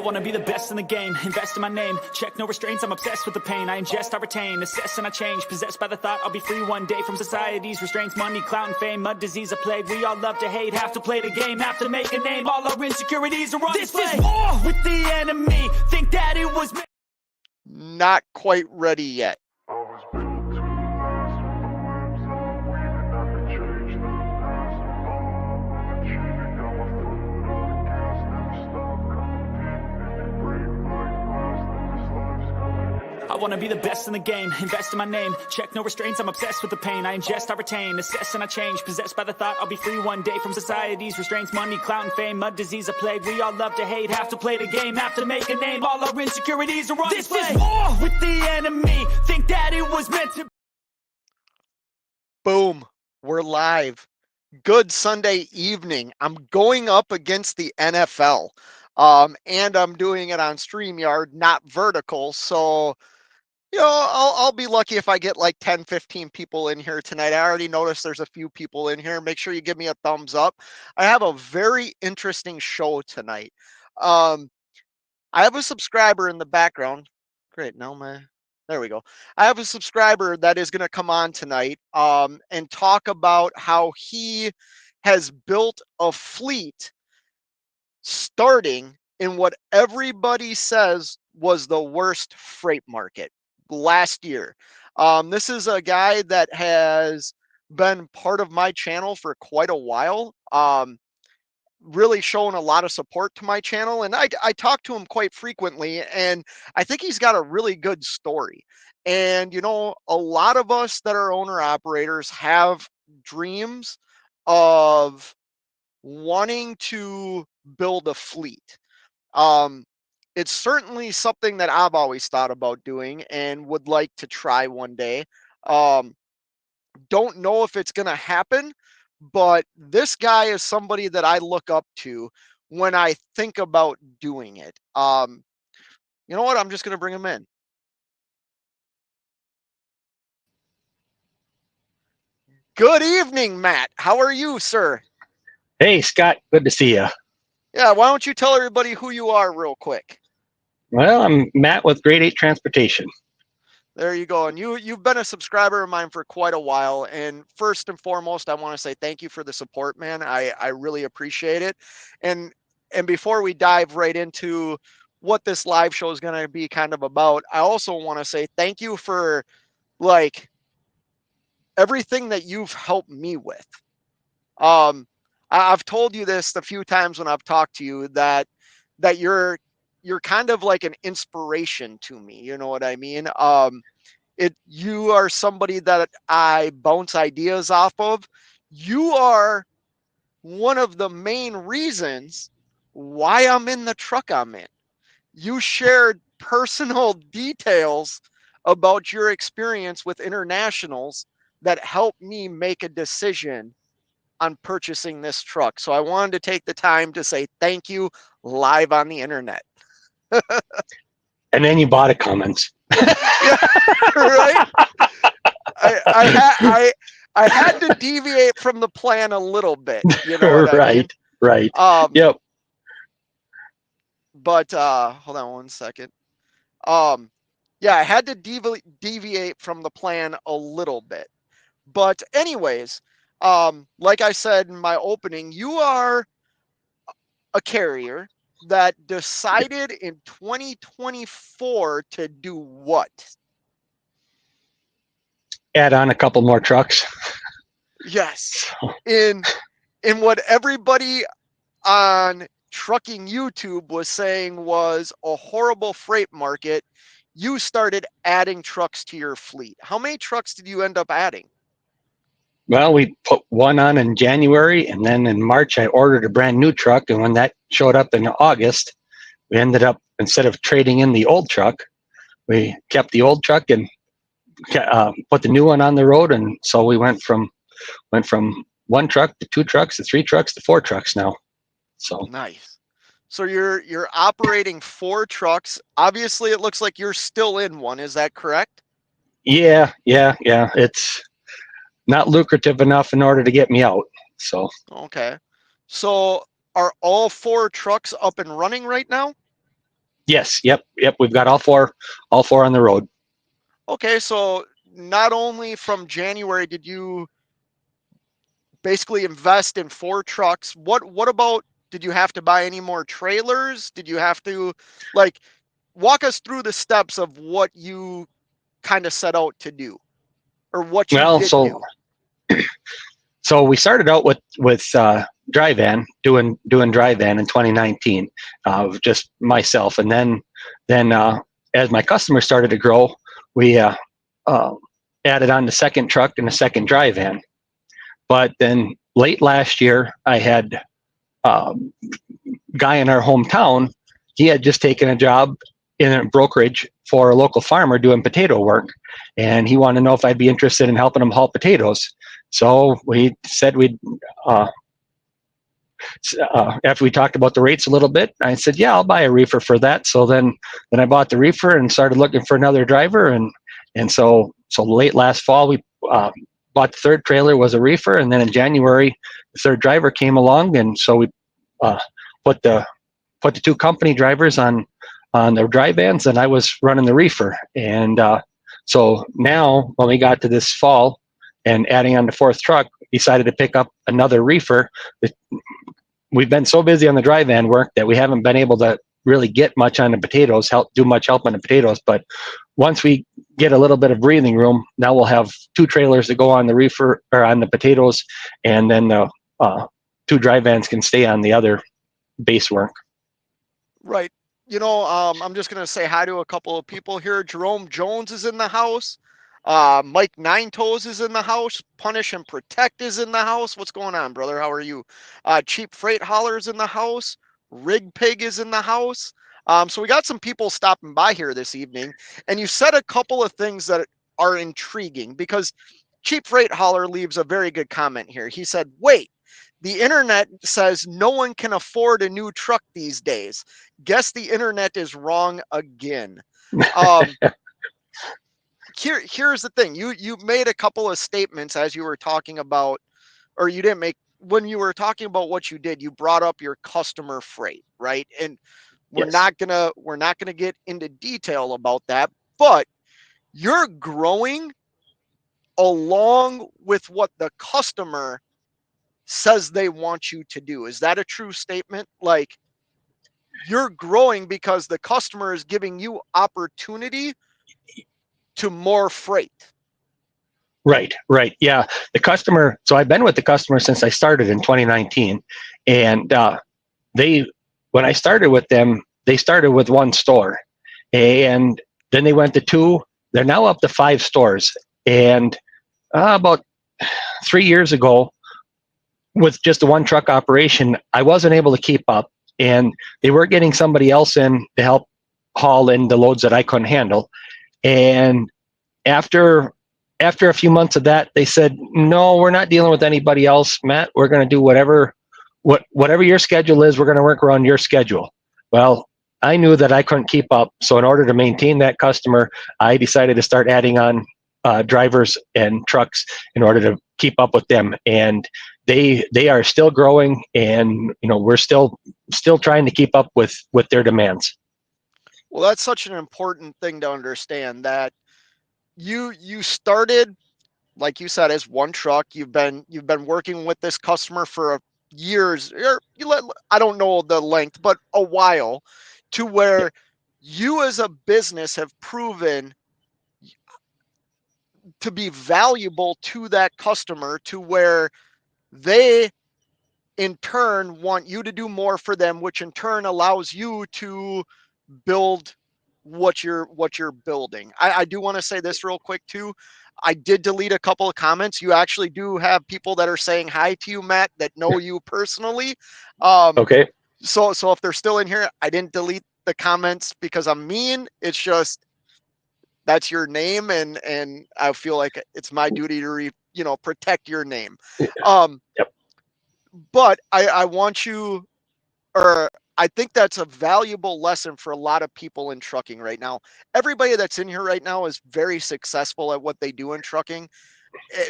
wanna be the best in the game, invest in my name, check no restraints, I'm obsessed with the pain. I ingest, I retain, assess and I change, possessed by the thought I'll be free one day from society's restraints. Money, clout and fame, mud, disease, a plague. We all love to hate, have to play the game, have to make a name. All our insecurities are on display. This is war with the enemy, think that it was me. Not quite ready yet. I wanna be the best in the game, invest in my name, check no restraints, I'm obsessed with the pain. I ingest, I retain, assess and I change, possessed by the thought I'll be free one day from society's restraints. Money, clout and fame, mud, disease, a plague. We all love to hate, have to play the game, have to make a name. All our insecurities are on display. This is war with the enemy, think that it was meant to. Boom, we're live. Good Sunday evening. I'm going up against the NFL, and I'm doing it on StreamYard, not vertical, so I'll be lucky if I get like 10, 15 people in here tonight. I already noticed there's a few people in here. Make sure you give me a thumbs up. I have a very interesting show tonight. I have a subscriber in the background. Great, there we go. I have a subscriber that is going to come on tonight and talk about how he has built a fleet starting in what everybody says was the worst freight market last year. This is a guy that has been part of my channel for quite a while, really showing a lot of support to my channel, and I talk to him quite frequently, and I think he's got a really good story. And a lot of us that are owner operators have dreams of wanting to build a fleet. It's certainly something that I've always thought about doing and would like to try one day. Don't know if it's going to happen, but this guy is somebody that I look up to when I think about doing it. You know what? I'm just going to bring him in. Good evening, Matt. How are you, sir? Hey, Scott. Good to see you. Yeah, why don't you tell everybody who you are real quick? Well, I'm Matt with Grade 8 Transportation. There you go. And you've been a subscriber of mine for quite a while. And first and foremost, I want to say thank you for the support, man. I really appreciate it. And before we dive right into what this live show is going to be kind of about, I also want to say thank you for like everything that you've helped me with. I've told you this a few times when I've talked to you that you're kind of like an inspiration to me. You know what I mean? You are somebody that I bounce ideas off of. You are one of the main reasons why I'm in the truck I'm in. You shared personal details about your experience with internationals that helped me make a decision on purchasing this truck. So I wanted to take the time to say thank you live on the internet. And then you bought a Cummins. Yeah, right? I had to deviate from the plan a little bit, you know what I mean? Right. Yep. But hold on one second. Yeah, I had to deviate from the plan a little bit. But anyways, like I said in my opening, you are a carrier that decided in 2024 to do what? Add on a couple more trucks. Yes. In what everybody on trucking YouTube was saying was a horrible freight market, you started adding trucks to your fleet. How many trucks did you end up adding? Well, we put one on in January, and then in March I ordered a brand new truck, and when that showed up in August, we ended up, instead of trading in the old truck, we kept the old truck and put the new one on the road, and so we went from one truck to two trucks to three trucks to four trucks now. So nice. So you're operating four trucks. Obviously, it looks like you're still in one. Is that correct? Yeah. It's not lucrative enough in order to get me out. So okay. So are all four trucks up and running right now? Yes. Yep. Yep. We've got all four on the road. Okay, so not only from January did you basically invest in 4 trucks, what about, did you have to buy any more trailers? Did you have to, like, walk us through the steps of what you kind of set out to do, or what you Well, did do? so we started out with dry van, doing dry van in 2019, just myself, and then as my customers started to grow, we uh, added on the second truck and the second dry van. But then late last year, I had a guy in our hometown. He had just taken a job in a brokerage for a local farmer doing potato work, and he wanted to know if I'd be interested in helping him haul potatoes. So we said we'd. After we talked about the rates a little bit, I said, "Yeah, I'll buy a reefer for that." So then I bought the reefer and started looking for another driver, and so late last fall we bought the third trailer, was a reefer, and then in January the third driver came along, and so we uh, put the 2 company drivers on the dry vans, and I was running the reefer. And so now when we got to this fall and adding on the fourth truck, decided to pick up another reefer. We've been so busy on the dry van work that we haven't been able to really get much on the potatoes, do much help on the potatoes. But once we get a little bit of breathing room, now we'll have 2 trailers to go on the reefer or on the potatoes, and then the 2 dry vans can stay on the other base work. Right. I'm just gonna say hi to a couple of people here. Jerome Jones is in the house. Mike Nine Toes is in the house. Punish and Protect is in the house. What's going on, brother? How are you? Cheap Freight Hollers in the house. Rig Pig is in the house. So we got some people stopping by here this evening, and you said a couple of things that are intriguing, because Cheap Freight Holler leaves a very good comment here. He said, "Wait, the internet says no one can afford a new truck these days. Guess the internet is wrong again." Um, here's the thing. You made a couple of statements as you were talking about, or you didn't make, when you were talking about what you did, you brought up your customer freight, right? And Yes. we're not gonna get into detail about that, but you're growing along with what the customer says they want you to do. Is that a true statement? Like, you're growing because the customer is giving you opportunity to more freight. Right, right. Yeah. The customer, so I've been with the customer since I started in 2019. And they, when I started with them, they started with 1 store. And then they went to 2. They're now up to 5 stores. And about 3 years ago, with just a 1 truck operation, I wasn't able to keep up. And they were getting somebody else in to help haul in the loads that I couldn't handle. And after a few months of that, they said, "No, we're not dealing with anybody else, Matt. We're going to do whatever your schedule is. We're going to work around your schedule." Well, I knew that I couldn't keep up, so in order to maintain that customer, I decided to start adding on drivers and trucks in order to keep up with them. And they are still growing, and we're still trying to keep up with their demands. Well, that's such an important thing to understand, that you started, like you said, as 1 truck. You've been working with this customer for years, or I don't know the length, but a while, to where you as a business have proven to be valuable to that customer, to where they in turn want you to do more for them, which in turn allows you to build what you're building. I do want to say this real quick too. I did delete a couple of comments. You actually do have people that are saying hi to you, Matt, that know you personally. Okay. So if they're still in here, I didn't delete the comments because I'm mean. It's just, that's your name, and I feel like it's my duty to protect your name. Um, Yep. but I want you, or I think that's a valuable lesson for a lot of people in trucking right now. Everybody that's in here right now is very successful at what they do in trucking.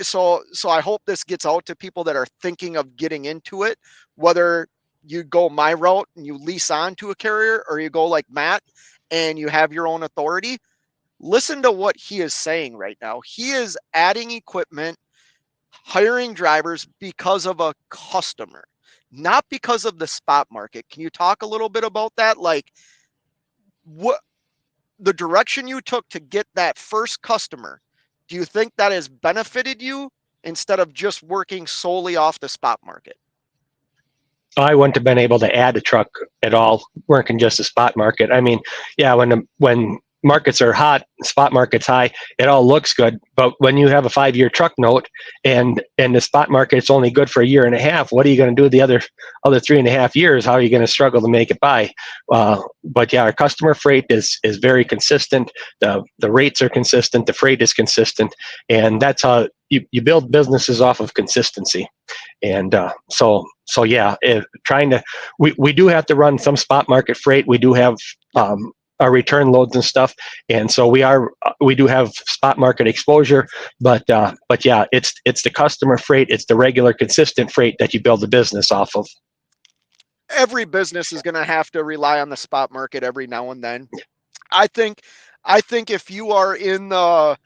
So I hope this gets out to people that are thinking of getting into it, whether you go my route and you lease on to a carrier, or you go like Matt and you have your own authority. Listen to what he is saying right now. He is adding equipment, hiring drivers because of a customer, not because of the spot market. Can you talk a little bit about that? Like, what the direction you took to get that first customer, do you think that has benefited you instead of just working solely off the spot market? I wouldn't have been able to add a truck at all, working just the spot market. I mean, yeah, when markets are hot, spot market's high, it all looks good. But when you have a 5-year truck note and the spot market's only good for a year and a half, what are you going to do the other 3.5 years? How are you going to struggle to make it by? But yeah, our customer freight is very consistent. The rates are consistent. The freight is consistent, and that's how you build businesses off of consistency. And so yeah, we do have to run some spot market freight. We do have our return loads and stuff, and so we do have spot market exposure. But yeah, it's the customer freight, it's the regular consistent freight that you build the business off of. Every business is going to have to rely on the spot market every now and then. I think if you are in the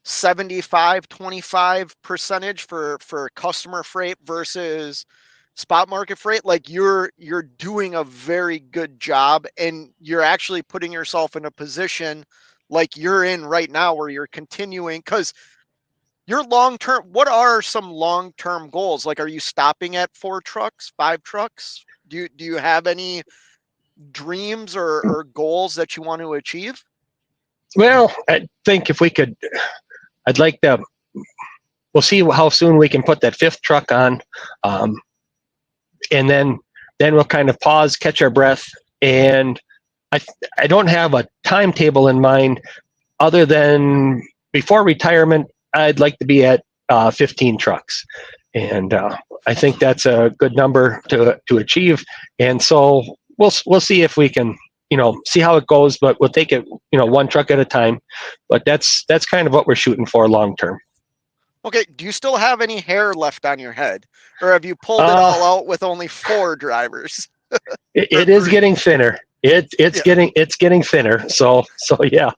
75-25% for customer freight versus spot market freight, like you're doing a very good job, and you're actually putting yourself in a position like you're in right now where you're continuing, because your long-term, what are some long-term goals? Like, are you stopping at 4 trucks, 5 trucks? Do you have any dreams or goals that you want to achieve? Well, I think if we could, I'd like to, we'll see how soon we can put that 5th truck on. And then we'll kind of pause, catch our breath. And I don't have a timetable in mind other than before retirement, I'd like to be at 15 trucks. And I think that's a good number to achieve. And so we'll see if we can, see how it goes, but we'll take it, 1 truck at a time. But that's kind of what we're shooting for long term. Okay. Do you still have any hair left on your head, or have you pulled it all out with only 4 drivers? It is getting thinner. It's getting thinner. So yeah.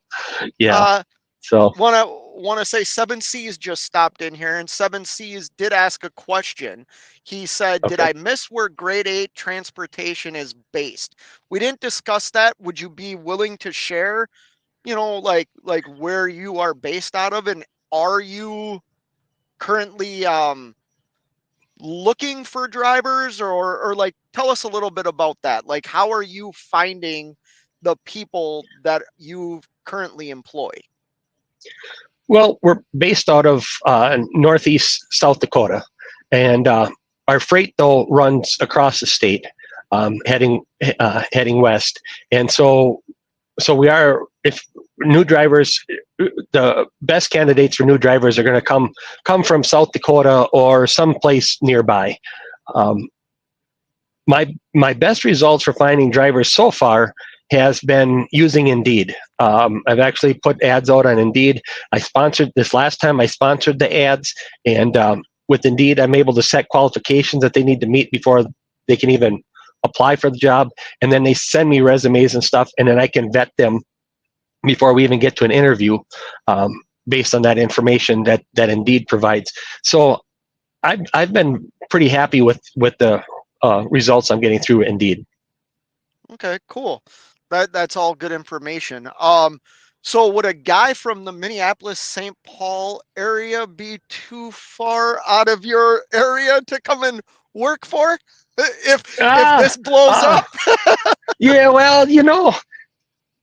So want to say 7C's just stopped in here, and 7C's did ask a question. He said, okay. Did I miss where grade 8 transportation is based? We didn't discuss that. Would you be willing to share, like where you are based out of, and are you currently looking for drivers, or like, tell us a little bit about that. Like, how are you finding the people that you currently employ? Well, we're based out of northeast South Dakota, and our freight though runs across the state, heading west. And so we are, if new drivers, the best candidates for new drivers are going to come from South Dakota or someplace nearby. My best results for finding drivers so far has been using Indeed. I've actually put ads out on Indeed. I sponsored the ads, and with Indeed, I'm able to set qualifications that they need to meet before they can even apply for the job. And then they send me resumes and stuff, and then I can vet them before we even get to an interview, based on that information that Indeed provides. So I've been pretty happy with the results I'm getting through Indeed. Okay, cool. That's all good information. So would a guy from the Minneapolis-St. Paul area be too far out of your area to come and work for if this blows up? Yeah, well,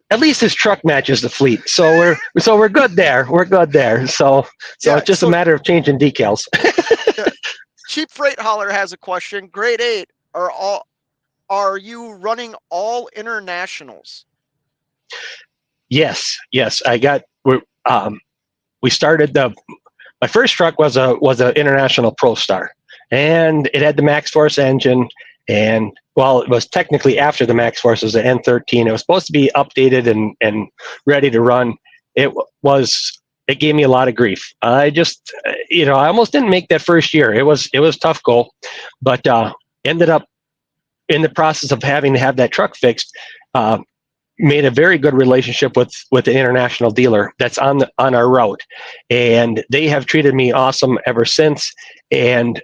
at least his truck matches the fleet, so we're good there. We're good there. So it's just a matter of changing decals. Cheap Freight Hauler has a question. Grade 8, are you running all internationals? Yes. We started my first truck was a International Pro Star, and it had the Max Force engine, and well, it was technically after the Max Force. It was an N13. It was supposed to be updated and ready to run. It gave me a lot of grief. I just, I almost didn't make that first year. It was tough goal, but ended up in the process of having to have that truck fixed. Made a very good relationship with the international dealer that's on our route, and they have treated me awesome ever since. And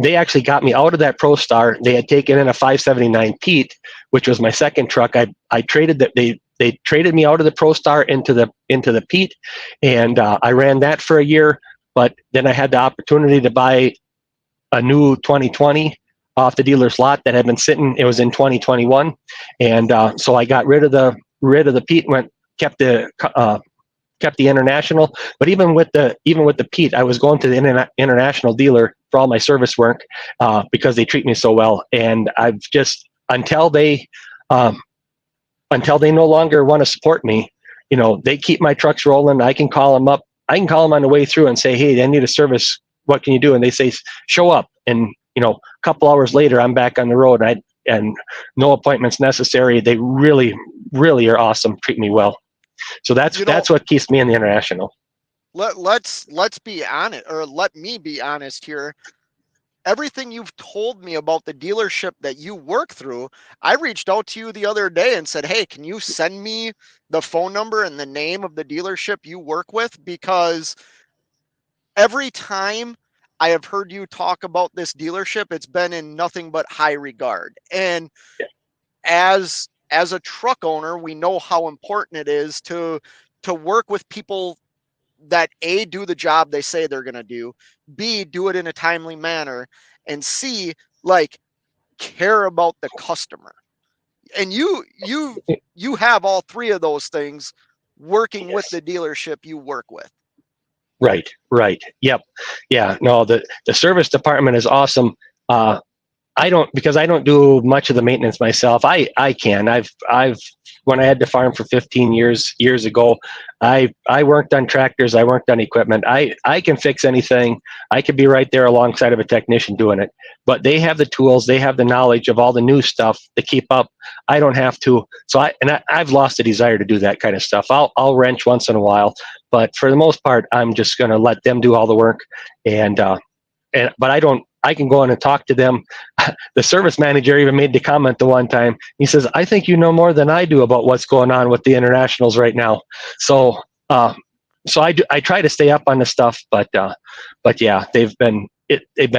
they actually got me out of that ProStar. They had taken in a 579 Pete, which was my second truck. I traded that. They traded me out of the ProStar into the Pete, and I ran that for a year. But then I had the opportunity to buy a new 2020 off the dealer's lot that had been sitting. It was in 2021, and so I got rid of the Pete and kept the international. But even with the Pete, I was going to the international dealer for all my service work because they treat me so well. And I've just until they no longer want to support me, they keep my trucks rolling. I can call them up. I can call them on the way through and say, hey, I need a service. What can you do? And they say, show up. And a couple hours later, I'm back on the road. And no appointments necessary. They really, really are awesome. Treat me well. So that's what keeps me in the international. Let's be honest, or let me be honest here. Everything you've told me about the dealership that you work through, I reached out to you the other day and said, hey, can you send me the phone number and the name of the dealership you work with? Because every time I have heard you talk about this dealership, it's been in nothing but high regard. And as a truck owner, we know how important it is to work with people that A, do the job they say they're going to do, B, do it in a timely manner, and C, care about the customer. And you have all three of those things working with the dealership you work with. Right. Yep. Yeah. No, the service department is awesome. Because I don't do much of the maintenance myself. I can. I've when I had to farm for 15 years ago, I worked on tractors. I worked on equipment. I can fix anything. I could be right there alongside of a technician doing it. But they have the tools. They have the knowledge of all the new stuff to keep up. I don't have to. So I've lost the desire to do that kind of stuff. I'll wrench once in a while, but for the most part, I'm just going to let them do all the work. But I can go in and talk to them. The service manager even made the comment the one time. He says, I think you know more than I do about what's going on with the internationals right now. So I try to stay up on the stuff, but yeah, they've been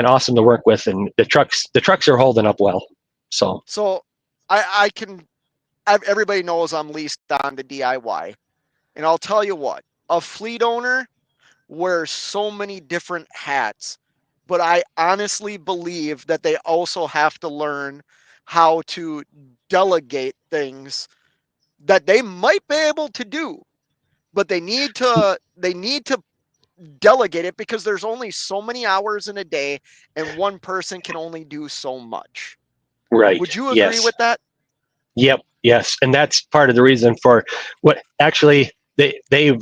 awesome to work with, and the trucks are holding up well. So everybody knows I'm leased on to DIY, and I'll tell you what, a fleet owner wears so many different hats. But I honestly believe that they also have to learn how to delegate things that they might be able to do, but they need to delegate it because there's only so many hours in a day and one person can only do so much. Right. Would you agree with that? Yep. Yes. And that's part of the reason for what actually the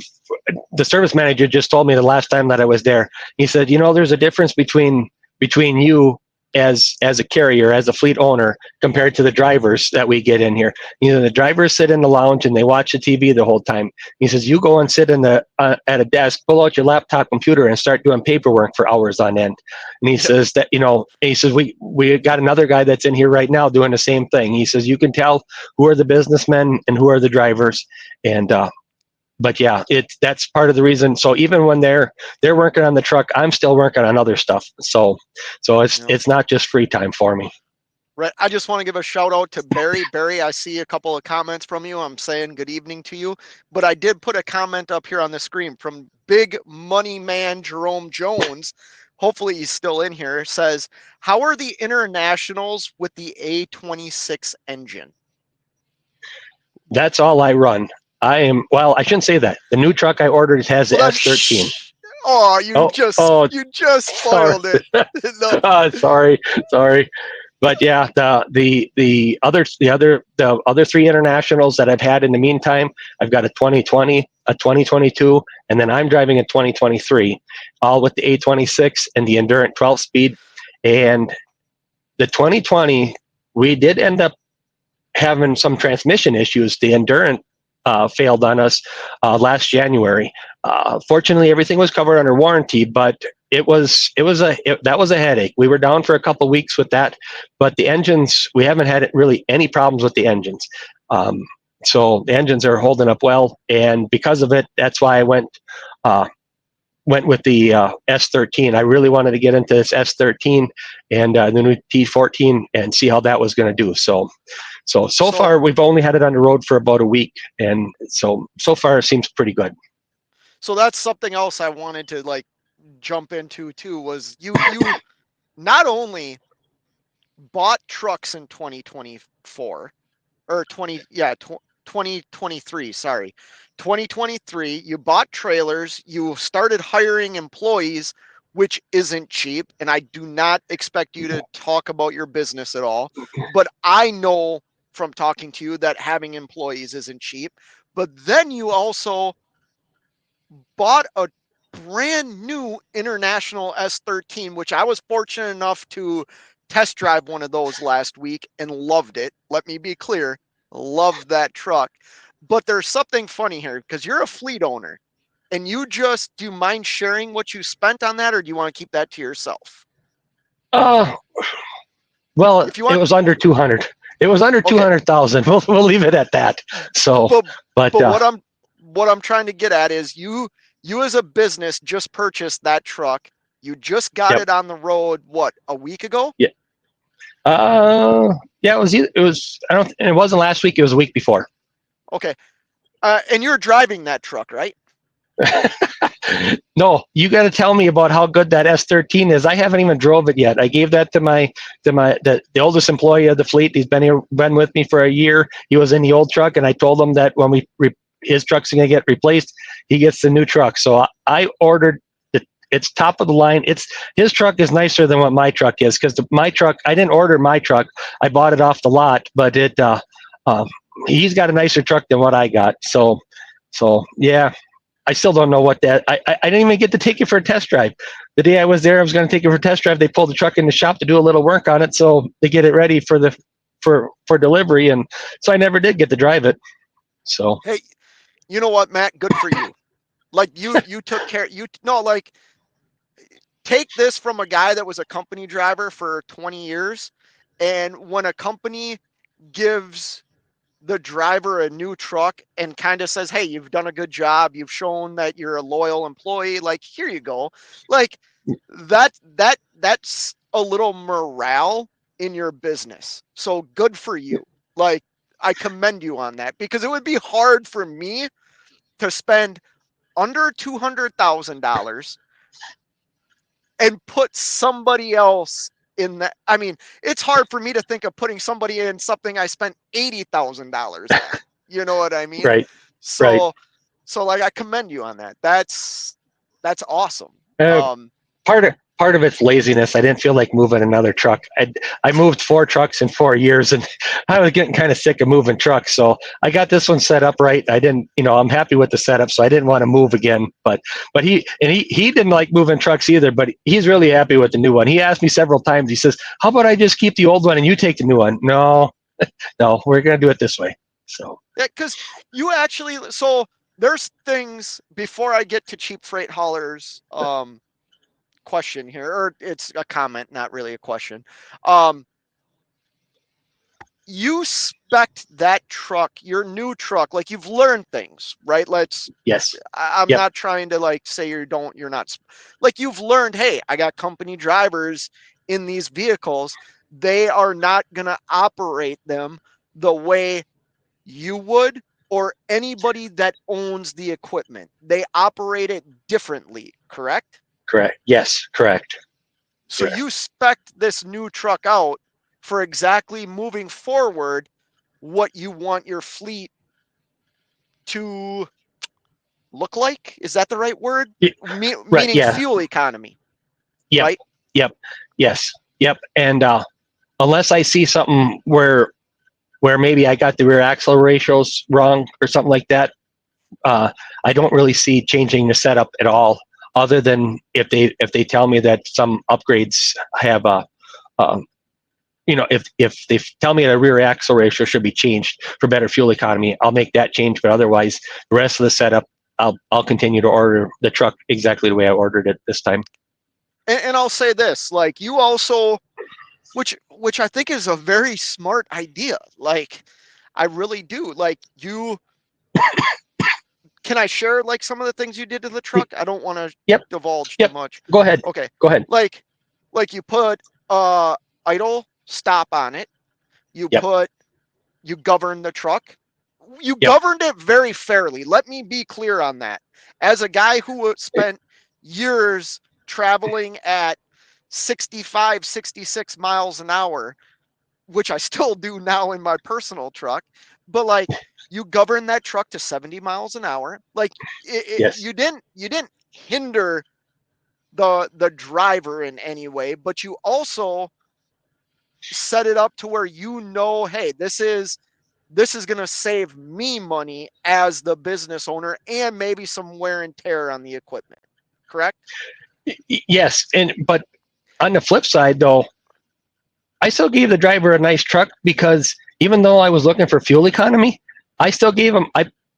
service manager just told me the last time that I was there. He said, there's a difference between you as a carrier, as a fleet owner, compared to the drivers that we get in here. The drivers sit in the lounge and they watch the TV the whole time. He says, you go and sit in at a desk, pull out your laptop computer and start doing paperwork for hours on end. And he says that, he says, we got another guy that's in here right now doing the same thing. He says, you can tell who are the businessmen and who are the drivers. And, but yeah, that's part of the reason. So even when they're working on the truck, I'm still working on other stuff. So it's not just free time for me. Right. I just want to give a shout out to Barry. Barry, I see a couple of comments from you. I'm saying good evening to you. But I did put a comment up here on the screen from Big Money Man Jerome Jones. Hopefully he's still in here. It says, how are the internationals with the A26 engine? That's all I run. I shouldn't say that. The new truck I ordered has the S13. Oh, you just spoiled it. No. Sorry. But yeah, the other three internationals that I've had in the meantime, I've got a 2020, a 2022, and then I'm driving a 2023, all with the A26 and the Endurant 12-speed. And the 2020, we did end up having some transmission issues. The Endurant failed on us last January. Fortunately, everything was covered under warranty, but that was a headache. We were down for a couple of weeks with that, but the engines, we haven't had really any problems with the engines. So the engines are holding up well, and because of it, that's why I went with the S13. I really wanted to get into this S13 and the new T14 and see how that was going to do. So far we've only had it on the road for about a week, and so far it seems pretty good. So that's something else I wanted to like jump into too, was you not only bought trucks in 2024 or 2023, sorry. 2023, you bought trailers, you started hiring employees, which isn't cheap, and I do not expect you to talk about your business at all, but I know from talking to you that having employees isn't cheap. But then you also bought a brand new international S13, which I was fortunate enough to test drive one of those last week and loved it. Let me be clear, loved that truck. But there's something funny here because you're a fleet owner, and do you mind sharing what you spent on that, or do you want to keep that to yourself? Well, If you want, it was under 200. It was under 200,000. We'll leave it at that. So, but what I'm trying to get at is you as a business just purchased that truck. You just got it on the road, what, a week ago? Yeah. Yeah, it was, it wasn't last week. It was a week before. Okay. And you're driving that truck, right? No, you got to tell me about how good that S13 is. I haven't even drove it yet. I gave that to the oldest employee of the fleet. He's been with me for a year. He was in the old truck, and I told him that when his truck's going to get replaced, he gets the new truck. So I ordered it. It's top of the line. His truck is nicer than what my truck is, because my truck, I didn't order my truck. I bought it off the lot, but he's got a nicer truck than what I got. So yeah. I still don't know what that. I didn't even get to take it for a test drive. The day I was there, I was going to take it for a test drive. They pulled the truck in the shop to do a little work on it, so they get it ready for delivery, and so I never did get to drive it. So hey, you know what, Matt? Good for you. Like you took care. Take this from a guy that was a company driver for 20 years, and when a company gives the driver a new truck and kind of says, hey, you've done a good job, you've shown that you're a loyal employee, like, here you go, like that's a little morale in your business. So good for you. Like, I commend you on that, because it would be hard for me to spend under $200,000 and put somebody else in that. I mean, it's hard for me to think of putting somebody in something I spent $80,000 on. You know what I mean? right. So like, I commend you on that. That's awesome. Part of it's laziness. I didn't feel like moving another truck. I moved 4 trucks in 4 years, and I was getting kind of sick of moving trucks. So I got this one set up right. I didn't, I'm happy with the setup, so I didn't want to move again. But he didn't like moving trucks either. But he's really happy with the new one. He asked me several times. He says, "How about I just keep the old one and you take the new one?" No, we're gonna do it this way. So yeah, because you actually. So there's things before I get to cheap freight haulers. Question here, or it's a comment, not really a question. You spec that truck, your new truck, like, you've learned things, right? Yes. I'm not trying to like say you're not, like, you've learned, hey, I got company drivers in these vehicles. They are not going to operate them the way you would, or anybody that owns the equipment. They operate it differently, correct? Correct. Yes, correct. So you spec this new truck out for exactly moving forward what you want your fleet to look like. Is that the right word? Meaning fuel economy. Yep. Right? Yep. Yes. Yep. And unless I see something where maybe I got the rear axle ratios wrong or something like that, I don't really see changing the setup at all, other than if they tell me that some upgrades have if they tell me that a rear axle ratio should be changed for better fuel economy, I'll make that change. But otherwise, the rest of the setup, I'll continue to order the truck exactly the way I ordered it this time. And I'll say this, like you also, which I think is a very smart idea. Like I really do. Like you, can I share like some of the things you did to the truck? I don't want to Yep. divulge too Yep. much. Go ahead. Okay. Go ahead. Like you put idle stop on it. You Yep. govern the truck. You Yep. governed it very fairly. Let me be clear on that. As a guy who spent years traveling at 65, 66 miles an hour, which I still do now in my personal truck, but like you govern that truck to 70 miles an hour. Like Yes. you didn't hinder the driver in any way, but you also set it up to where hey, this is going to save me money as the business owner and maybe some wear and tear on the equipment. Correct? Yes. But on the flip side, though, I still gave the driver a nice truck because even though I was looking for fuel economy, I still gave him.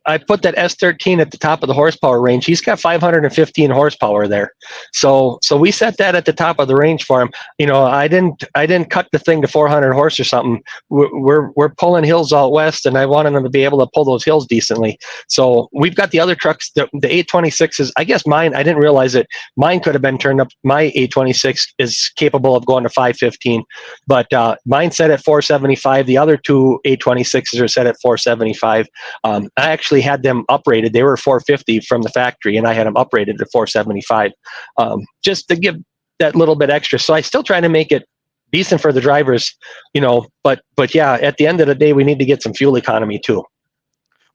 I put that S13 at the top of the horsepower range. He's got 515 horsepower there, so we set that at the top of the range for him. I didn't cut the thing to 400 horse or something. We're pulling hills out west, and I wanted him to be able to pull those hills decently. So we've got the other trucks, the 826s. I guess mine. I didn't realize it. Mine could have been turned up. My 826 is capable of going to 515. But mine set at 475. The other two 826s are set at 475. I actually had them uprated. They were 450 from the factory, and I had them uprated to 475, just to give that little bit extra. So I still try to make it decent for the drivers, But yeah, at the end of the day, we need to get some fuel economy too.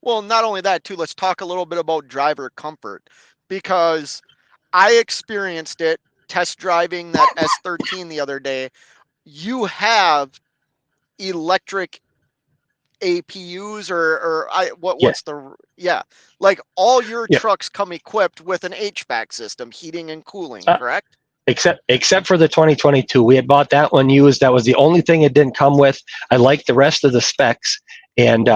Well, not only that too, let's talk a little bit about driver comfort, because I experienced it test driving that S13 the other day. You have electric APUs what's Yes. like all your Yeah. trucks come equipped with an HVAC system, heating and cooling, correct? Except for the 2022, we had bought that one used. That was the only thing it didn't come with. I liked the rest of the specs, and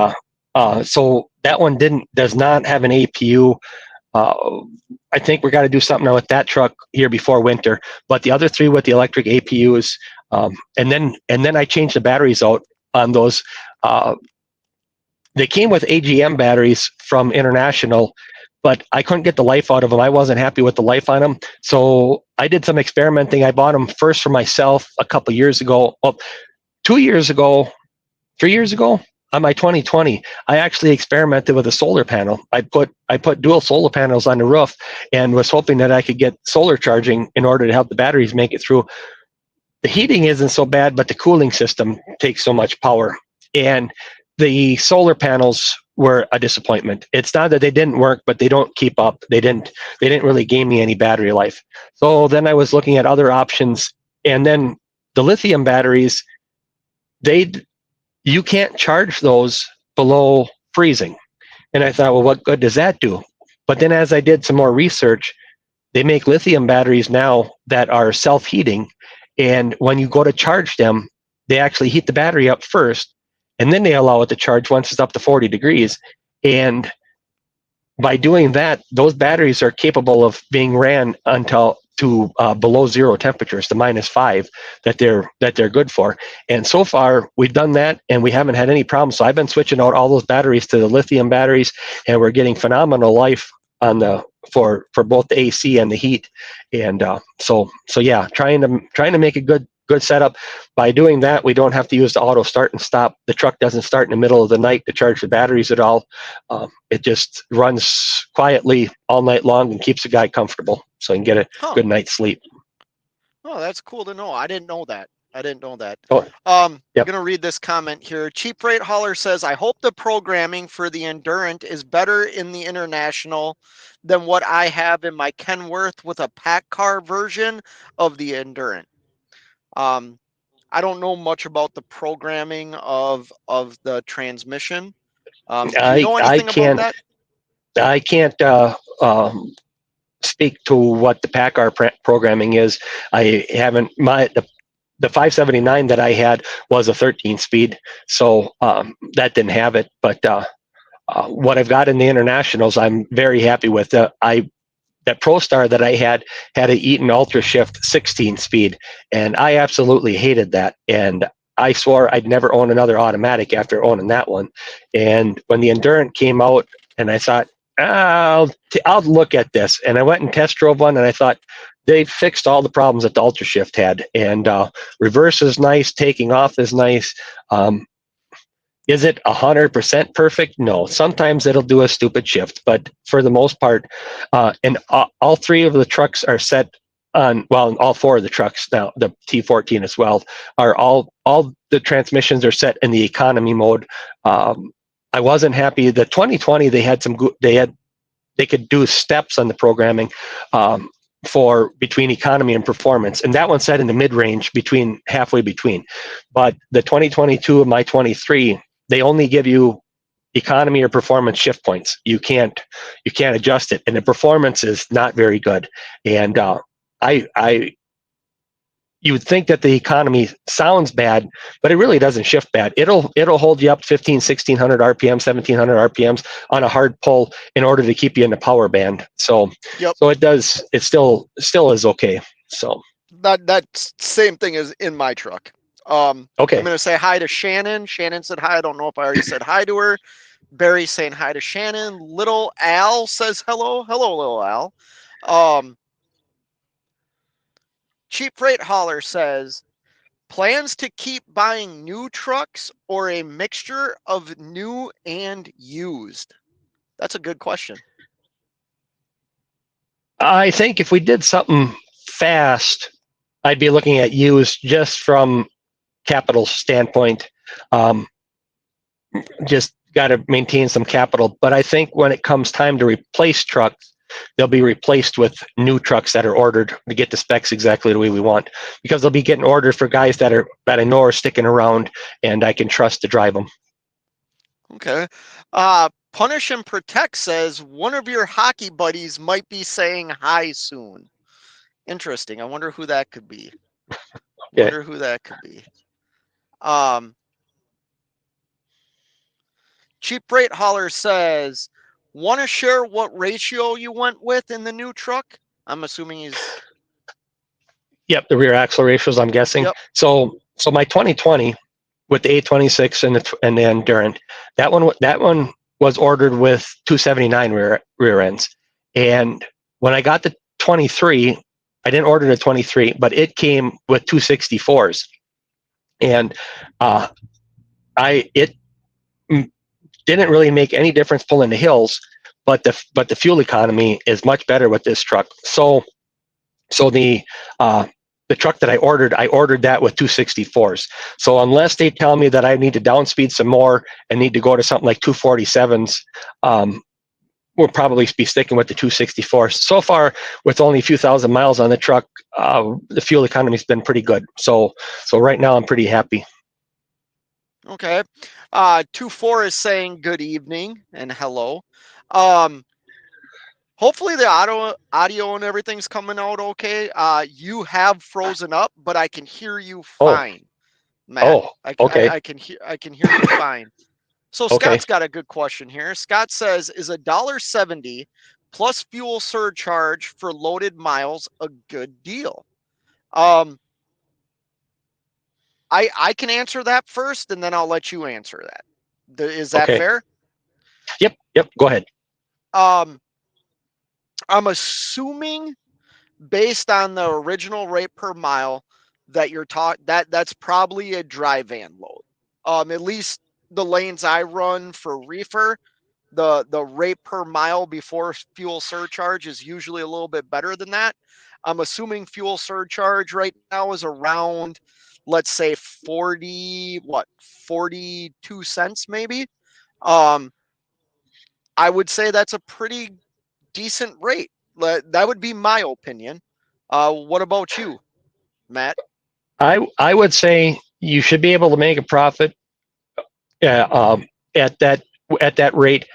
so that one does not have an APU. I think we got to do something with that truck here before winter. But the other three with the electric APUs, and then I changed the batteries out on those. They came with AGM batteries from International, but I couldn't get the life out of them. I wasn't happy with the life on them, so I did some experimenting. I bought them first for myself a couple years ago. Well, 2 years ago, 3 years ago, on my 2020, I actually experimented with a solar panel. I put dual solar panels on the roof and was hoping that I could get solar charging in order to help the batteries make it through. The heating isn't so bad, but the cooling system takes so much power. And the solar panels were a disappointment. It's not that they didn't work, but they don't keep up. They didn't really gain me any battery life. So then I was looking at other options, and then the lithium batteries, you can't charge those below freezing. And I thought, well, what good does that do? But then as I did some more research, they make lithium batteries now that are self-heating. And when you go to charge them, they actually heat the battery up first, and then they allow it to charge once it's up to 40 degrees. And by doing that, those batteries are capable of being ran until to below zero temperatures, to -5, that they're good for. And so far, we've done that, and we haven't had any problems. So I've been switching out all those batteries to the lithium batteries, and we're getting phenomenal life on for both the AC and the heat. And so yeah, trying to make a good setup. By doing that, we don't have to use the auto start and stop. The truck doesn't start in the middle of the night to charge the batteries at all. It just runs quietly all night long and keeps the guy comfortable, so he can get a good night's sleep. Oh, that's cool to know. I didn't know that. Oh, I'm yep. going to read this comment here. Cheap Freight Hauler says, I hope the programming for the Endurant is better in the International than what I have in my Kenworth with a pack car version of the Endurant. I don't know much about the programming of the transmission. Do you know anything about that? I can't speak to what the PACCAR programming is. I haven't. The 579 that I had was a 13-speed, so that didn't have it. But what I've got in the Internationals, I'm very happy with. that ProStar that I had a Eaton Ultra Shift 16 speed, and I absolutely hated that. And I swore I'd never own another automatic after owning that one. And when the Endurant came out, and I thought, I'll look at this, and I went and test drove one, and I thought they fixed all the problems that the Ultra Shift had. And reverse is nice, taking off is nice. Is it 100% perfect? No. Sometimes it'll do a stupid shift, but for the most part, and all three of the trucks are set on, well, all four of the trucks now, the T14 as well, are all the transmissions are set in the economy mode. I wasn't happy. The 2020, they had they could do steps on the programming for between economy and performance, and that one set in the mid-range, halfway between. But the 2022 and my 23, they only give you economy or performance shift points. You can't adjust it, and the performance is not very good. And you would think that the economy sounds bad, but it really doesn't shift bad. It'll hold you up 15, 1600 RPM, 1700 RPMs on a hard pull in order to keep you in the power band. So, Yep. So it does. It still is okay. So That's same thing as in my truck. okay. I'm gonna say hi to Shannon. Shannon said hi. I don't know if I already said hi to her. Barry's saying hi to Shannon. Little Al says hello. Hello, little Al. Cheap Freight Hauler says plans to keep buying new trucks or a mixture of new and used. That's a good question. I think if we did something fast, I'd be looking at used just from capital standpoint. Just got to maintain some capital. But I think when it comes time to replace trucks, they'll be replaced with new trucks that are ordered to get the specs exactly the way we want, because they'll be getting ordered for guys that I know are sticking around and I can trust to drive them. Okay. Punish and Protect says one of your hockey buddies might be saying hi soon. Interesting. I wonder who that could be. Cheap Freight Hauler says, want to share what ratio you went with in the new truck? I'm assuming he's... Yep, the rear axle ratios, I'm guessing. Yep. So my 2020 with the 826 and the Endurant, that one was ordered with 279 rear ends. And when I got the 23, I didn't order the 23, but it came with 264s. And it didn't really make any difference pulling the hills, but the fuel economy is much better with this truck. So the truck that I ordered that with 264s. So unless they tell me that I need to downspeed some more and need to go to something like 247s, we'll probably be sticking with the 264. So far, with only a few thousand miles on the truck, the fuel economy's been pretty good. So right now I'm pretty happy. Okay. 24 is saying good evening and hello. Hopefully the audio and everything's coming out okay. You have frozen up, but I can hear you fine, Matt. Oh, okay. I can hear you fine. So Scott's got a good question here. Scott says, is $1.70 plus fuel surcharge for loaded miles a good deal? I can answer that first, and then I'll let you answer that. Is that fair? Yep. Go ahead. I'm assuming, based on the original rate per mile, that that's probably a dry van load. At least the lanes I run for reefer, the rate per mile before fuel surcharge is usually a little bit better than that. I'm assuming fuel surcharge right now is around, let's say 42 cents maybe. I would say that's a pretty decent rate. That would be my opinion. What about you, Matt? I would say you should be able to make a profit at that rate,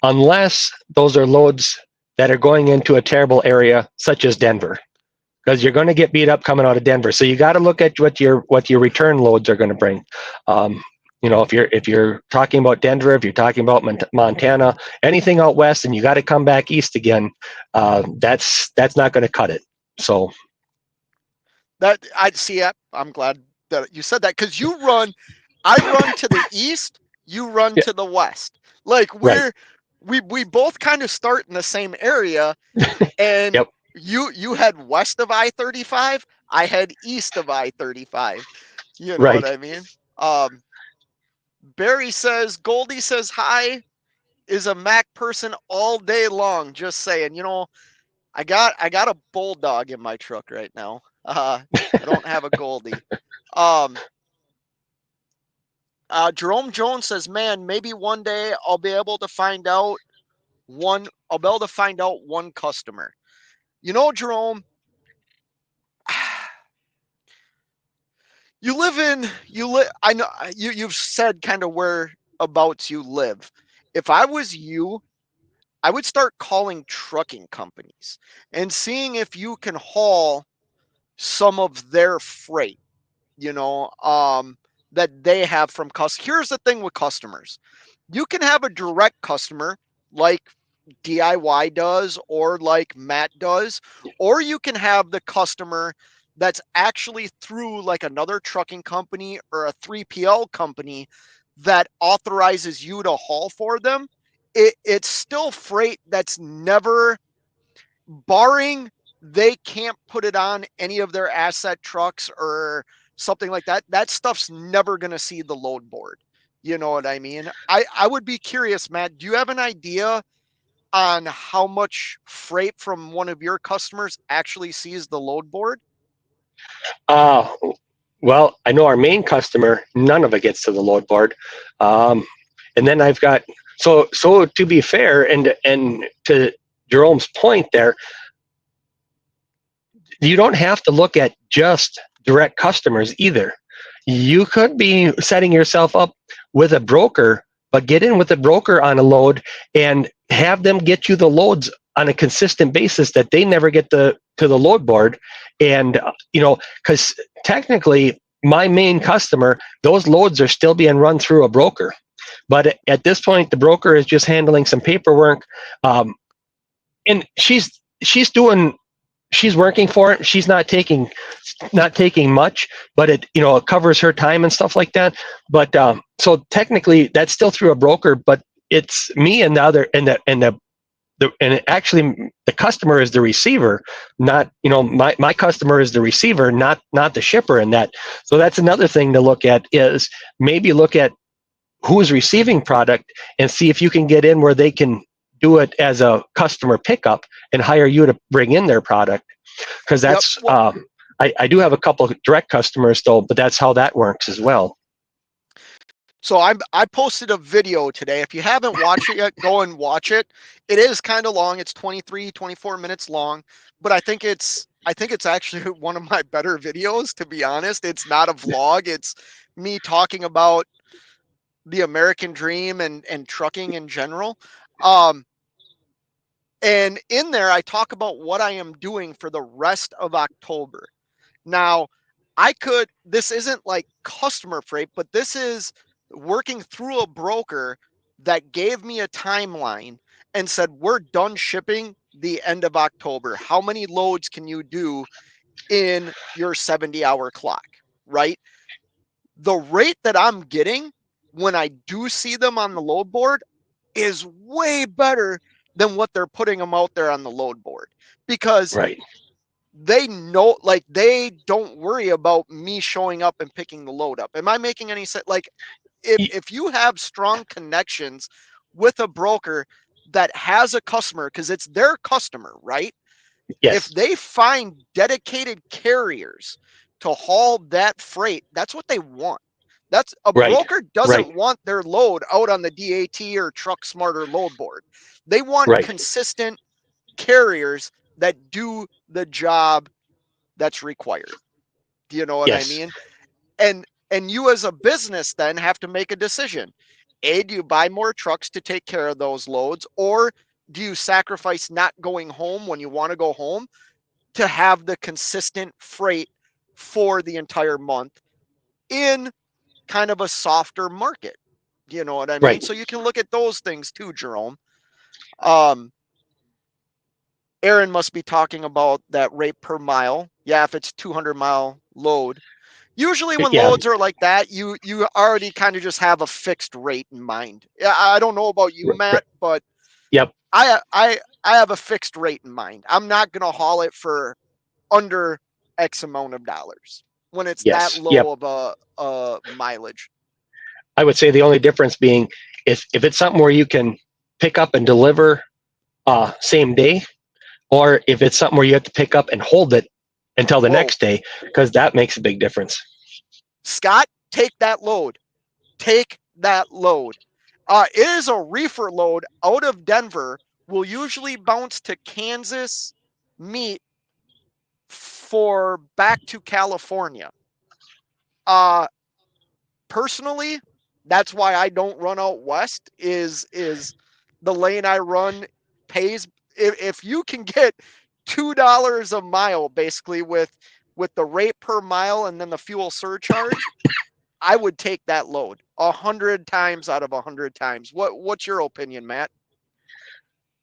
unless those are loads that are going into a terrible area such as Denver, because you're going to get beat up coming out of Denver. So you got to look at what your return loads are going to bring. if you're talking about Denver, if you're talking about Montana, anything out west, and you got to come back east again, that's not going to cut it. So That I see it. I'm glad that you said that because I run to the east, you run yeah, to the west. Like right, we both kind of start in the same area, and yep, you head west of I-35, I head east of I-35. You know what right. I mean? Um, Barry says, Goldie says hi, is a Mac person all day long. Just saying, I got a bulldog in my truck right now. I don't have a Goldie. Um, Jerome Jones says, "Man, maybe one day I'll be able to find out one. I'll be able to find out one customer." Jerome, you live. I know you've said kind of whereabouts you live. If I was you, I would start calling trucking companies and seeing if you can haul some of their freight, that they have from customers. Here's the thing with customers. You can have a direct customer like DIY does or like Matt does, or you can have the customer that's actually through like another trucking company or a 3PL company that authorizes you to haul for them. It's still freight that's never, barring they can't put it on any of their asset trucks or something like that. That stuff's never going to see the load board. You know what I mean? I would be curious, Matt. Do you have an idea on how much freight from one of your customers actually sees the load board? Uh, well, I know our main customer, none of it gets to the load board. Um, and then I've got, so to be fair, and to Jerome's point there, you don't have to look at just direct customers either. You could be setting yourself up with a broker, but get in with a broker on a load and have them get you the loads on a consistent basis that they never get to the load board. And, because technically my main customer, those loads are still being run through a broker. But at this point, the broker is just handling some paperwork. And she's working for it. She's not taking much, but it covers her time and stuff like that. But so technically that's still through a broker, but it's me and the other and actually the customer is the receiver, not my customer is the receiver, not the shipper in that. So that's another thing to look at, is maybe look at who's receiving product and see if you can get in where they can do it as a customer pickup and hire you to bring in their product, because Yep. that's I do have a couple of direct customers though, but that's how that works as well. So I posted a video today. If you haven't watched it yet, go and watch it. It is kind of long. It's 23, 24 minutes long, but I think it's actually one of my better videos, to be honest. It's not a vlog. It's me talking about the American dream and trucking in general. Um, and in there, I talk about what I am doing for the rest of October. Now, this isn't like customer freight, but this is working through a broker that gave me a timeline and said, we're done shipping the end of October. How many loads can you do in your 70-hour clock, right? The rate that I'm getting when I do see them on the load board is way better than what they're putting them out there on the load board, because Right. they know, like, they don't worry about me showing up and picking the load up. Am I making any sense? Like, if you have strong connections with a broker that has a customer, because it's their customer, right? If Yes. they find dedicated carriers to haul that freight, that's what they want. That's a Right. broker Right. doesn't want their load out on the DAT or Truck Smarter load board. They want Right. consistent carriers that do the job that's required. Do you know what I Yes. mean? And you as a business then have to make a decision. A, do you buy more trucks to take care of those loads, or do you sacrifice not going home when you want to go home to have the consistent freight for the entire month in kind of a softer market. You know what I mean? Right. So you can look at those things too, Jerome. Aaron must be talking about that rate per mile. Yeah, if it's 200-mile load. Usually when Yeah. loads are like that, you already kind of just have a fixed rate in mind. Yeah, I don't know about you, Matt, but Yep. I have a fixed rate in mind. I'm not going to haul it for under X amount of dollars when it's that Yes. Yep. low of a mileage. I would say the only difference being if it's something where you can pick up and deliver same day, or if it's something where you have to pick up and hold it until the Whoa. next day, because that makes a big difference. Scott, take that load. Take that load. It is a reefer load out of Denver. Will usually bounce to Kansas meet for back to California. Personally, that's why I don't run out west. Is the lane I run pays? If you can get $2 a mile, basically with the rate per mile and then the fuel surcharge, I would take that load 100 times out of 100 times. What's your opinion, Matt?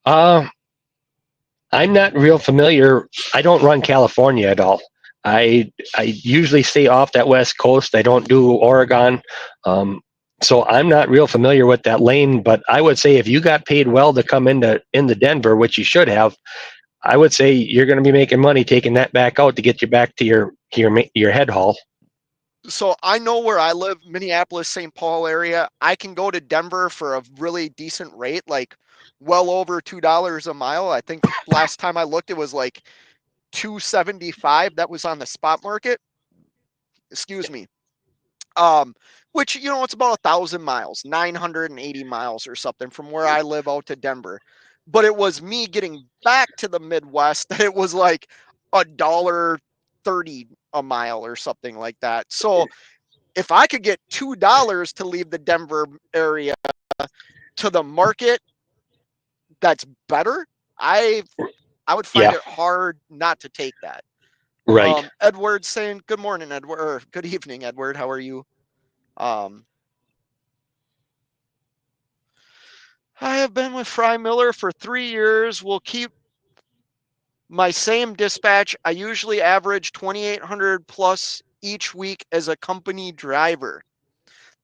Uh, I'm not real familiar. I don't run California at all. I usually stay off that west coast. I don't do Oregon. So I'm not real familiar with that lane, but I would say if you got paid well to come into Denver, which you should have, I would say you're going to be making money taking that back out to get you back to your head haul. So I know where I live, Minneapolis, St. Paul area. I can go to Denver for a really decent rate, like well over $2 a mile. I think last time I looked, it was like 275. That was on the spot market. Excuse me. Which it's about 1,000 miles, 980 miles or something from where I live out to Denver. But it was me getting back to the Midwest that it was like $1.30 a mile or something like that. So if I could get $2 to leave the Denver area to the market that's better, I would find Yeah, it hard not to take that. right. Edward saying good morning, Edward, or good evening, Edward. How are you? Um, I have been with Fry Miller for 3 years. We'll keep my same dispatch. I usually average 2,800 plus each week as a company driver.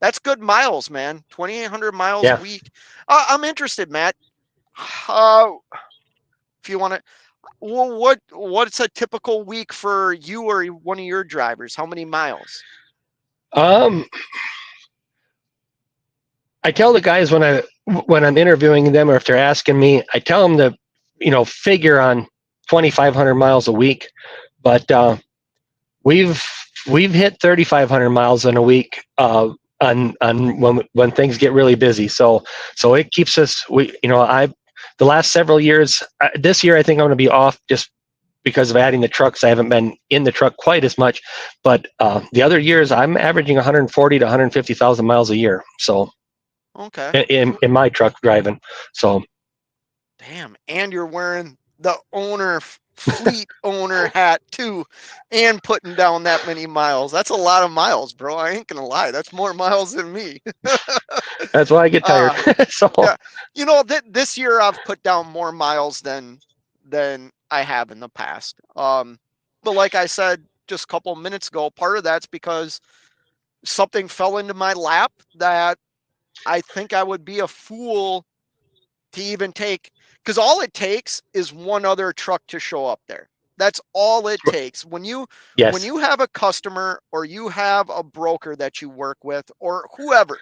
That's good miles, man. 2,800 miles a Yeah. week. I'm interested, Matt. If you want to, well, what's a typical week for you or one of your drivers? How many miles? Um, I tell the guys when I'm interviewing them or if they're asking me, I tell them to, figure on 2,500 miles a week. But we've hit 3,500 miles in a week on when things get really busy. So it keeps us. The last several years. This year I think I'm going to be off just because of adding the trucks. I haven't been in the truck quite as much, but the other years I'm averaging 140 to 150,000 miles a year. So Okay. in my truck driving. So Damn. And you're wearing the fleet owner hat too, and putting down that many miles. That's a lot of miles, bro. I ain't gonna lie. That's more miles than me. that's why I get tired. So Yeah. This year I've put down more miles than I have in the past. But like I said just a couple minutes ago, part of that's because something fell into my lap that I think I would be a fool to even take, because all it takes is one other truck to show up there. That's all it takes. When you yes, have a customer or you have a broker that you work with or whoever,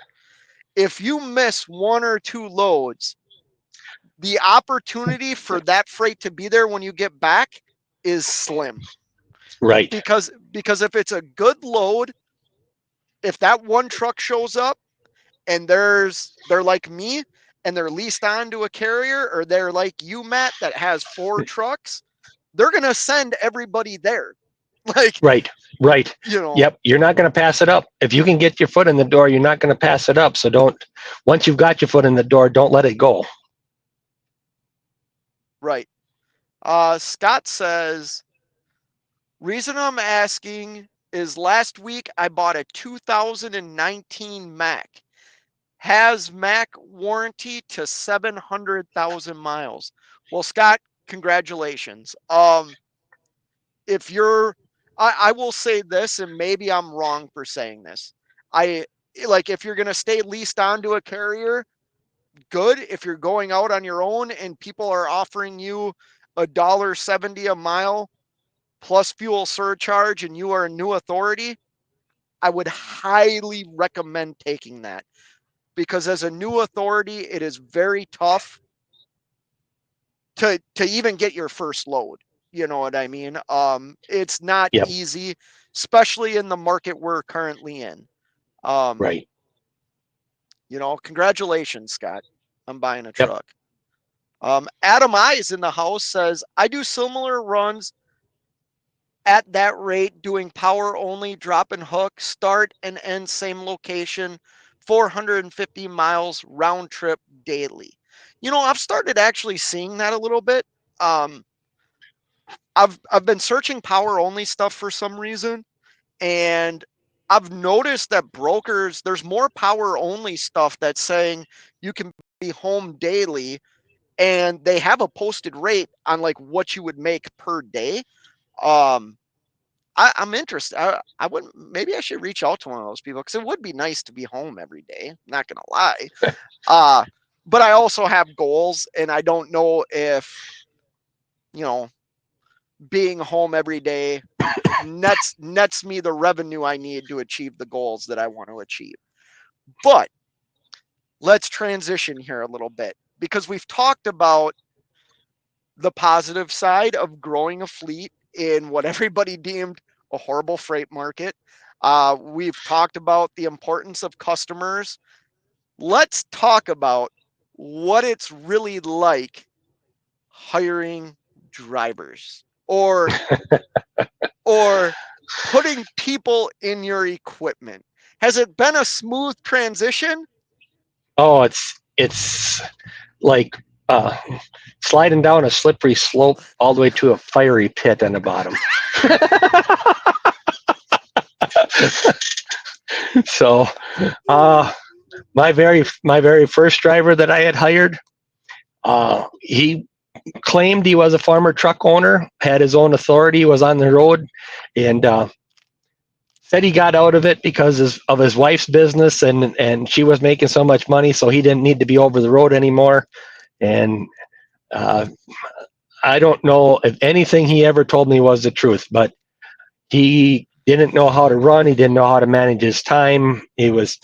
if you miss one or two loads, the opportunity for that freight to be there when you get back is slim. right, Because if it's a good load, if that one truck shows up and they're like me and they're leased on to a carrier, or they're like you, Matt, that has 4 trucks, they're gonna send everybody there. Like, right. you know, Yep, you're not going to pass it up. If you can get your foot in the door, you're not going to pass it up. So don't. Once you've got your foot in the door, don't let it go. right. Scott says, reason I'm asking is last week I bought a 2019 Mac. Has Mac warranty to 700,000 miles. Well, Scott, congratulations. If you're, I will say this, and maybe I'm wrong for saying this. If you're going to stay leased onto a carrier, good. If you're going out on your own and people are offering you $1.70 a mile plus fuel surcharge and you are a new authority, I would highly recommend taking that, because as a new authority, it is very tough to even get your first load. You know what I mean? It's not Yep. easy, especially in the market we're currently in. Right. Congratulations, Scott, on buying a Yep. truck. Adam Eyes in the house says, I do similar runs at that rate, doing power only, drop and hook, start and end same location, 450 miles round trip daily. I've started actually seeing that a little bit. I've been searching power only stuff for some reason, and I've noticed that brokers, there's more power only stuff that's saying you can be home daily, and they have a posted rate on like what you would make per day. I'm interested. I wouldn't. Maybe I should reach out to one of those people, because it would be nice to be home every day. Not gonna lie. But I also have goals, and I don't know if being home every day nets me the revenue I need to achieve the goals that I want to achieve. But let's transition here a little bit, because we've talked about the positive side of growing a fleet in what everybody deemed a horrible freight market. We've talked about the importance of customers. Let's talk about what it's really like hiring drivers, or putting people in your equipment. Has it been a smooth transition? Oh, it's like sliding down a slippery slope all the way to a fiery pit on the bottom. So, my very first driver that I had hired, he claimed he was a former truck owner, had his own authority, was on the road, and said he got out of it because of his wife's business, and she was making so much money, so he didn't need to be over the road anymore. And I don't know if anything he ever told me was the truth, but he didn't know how to run. He didn't know how to manage his time. It was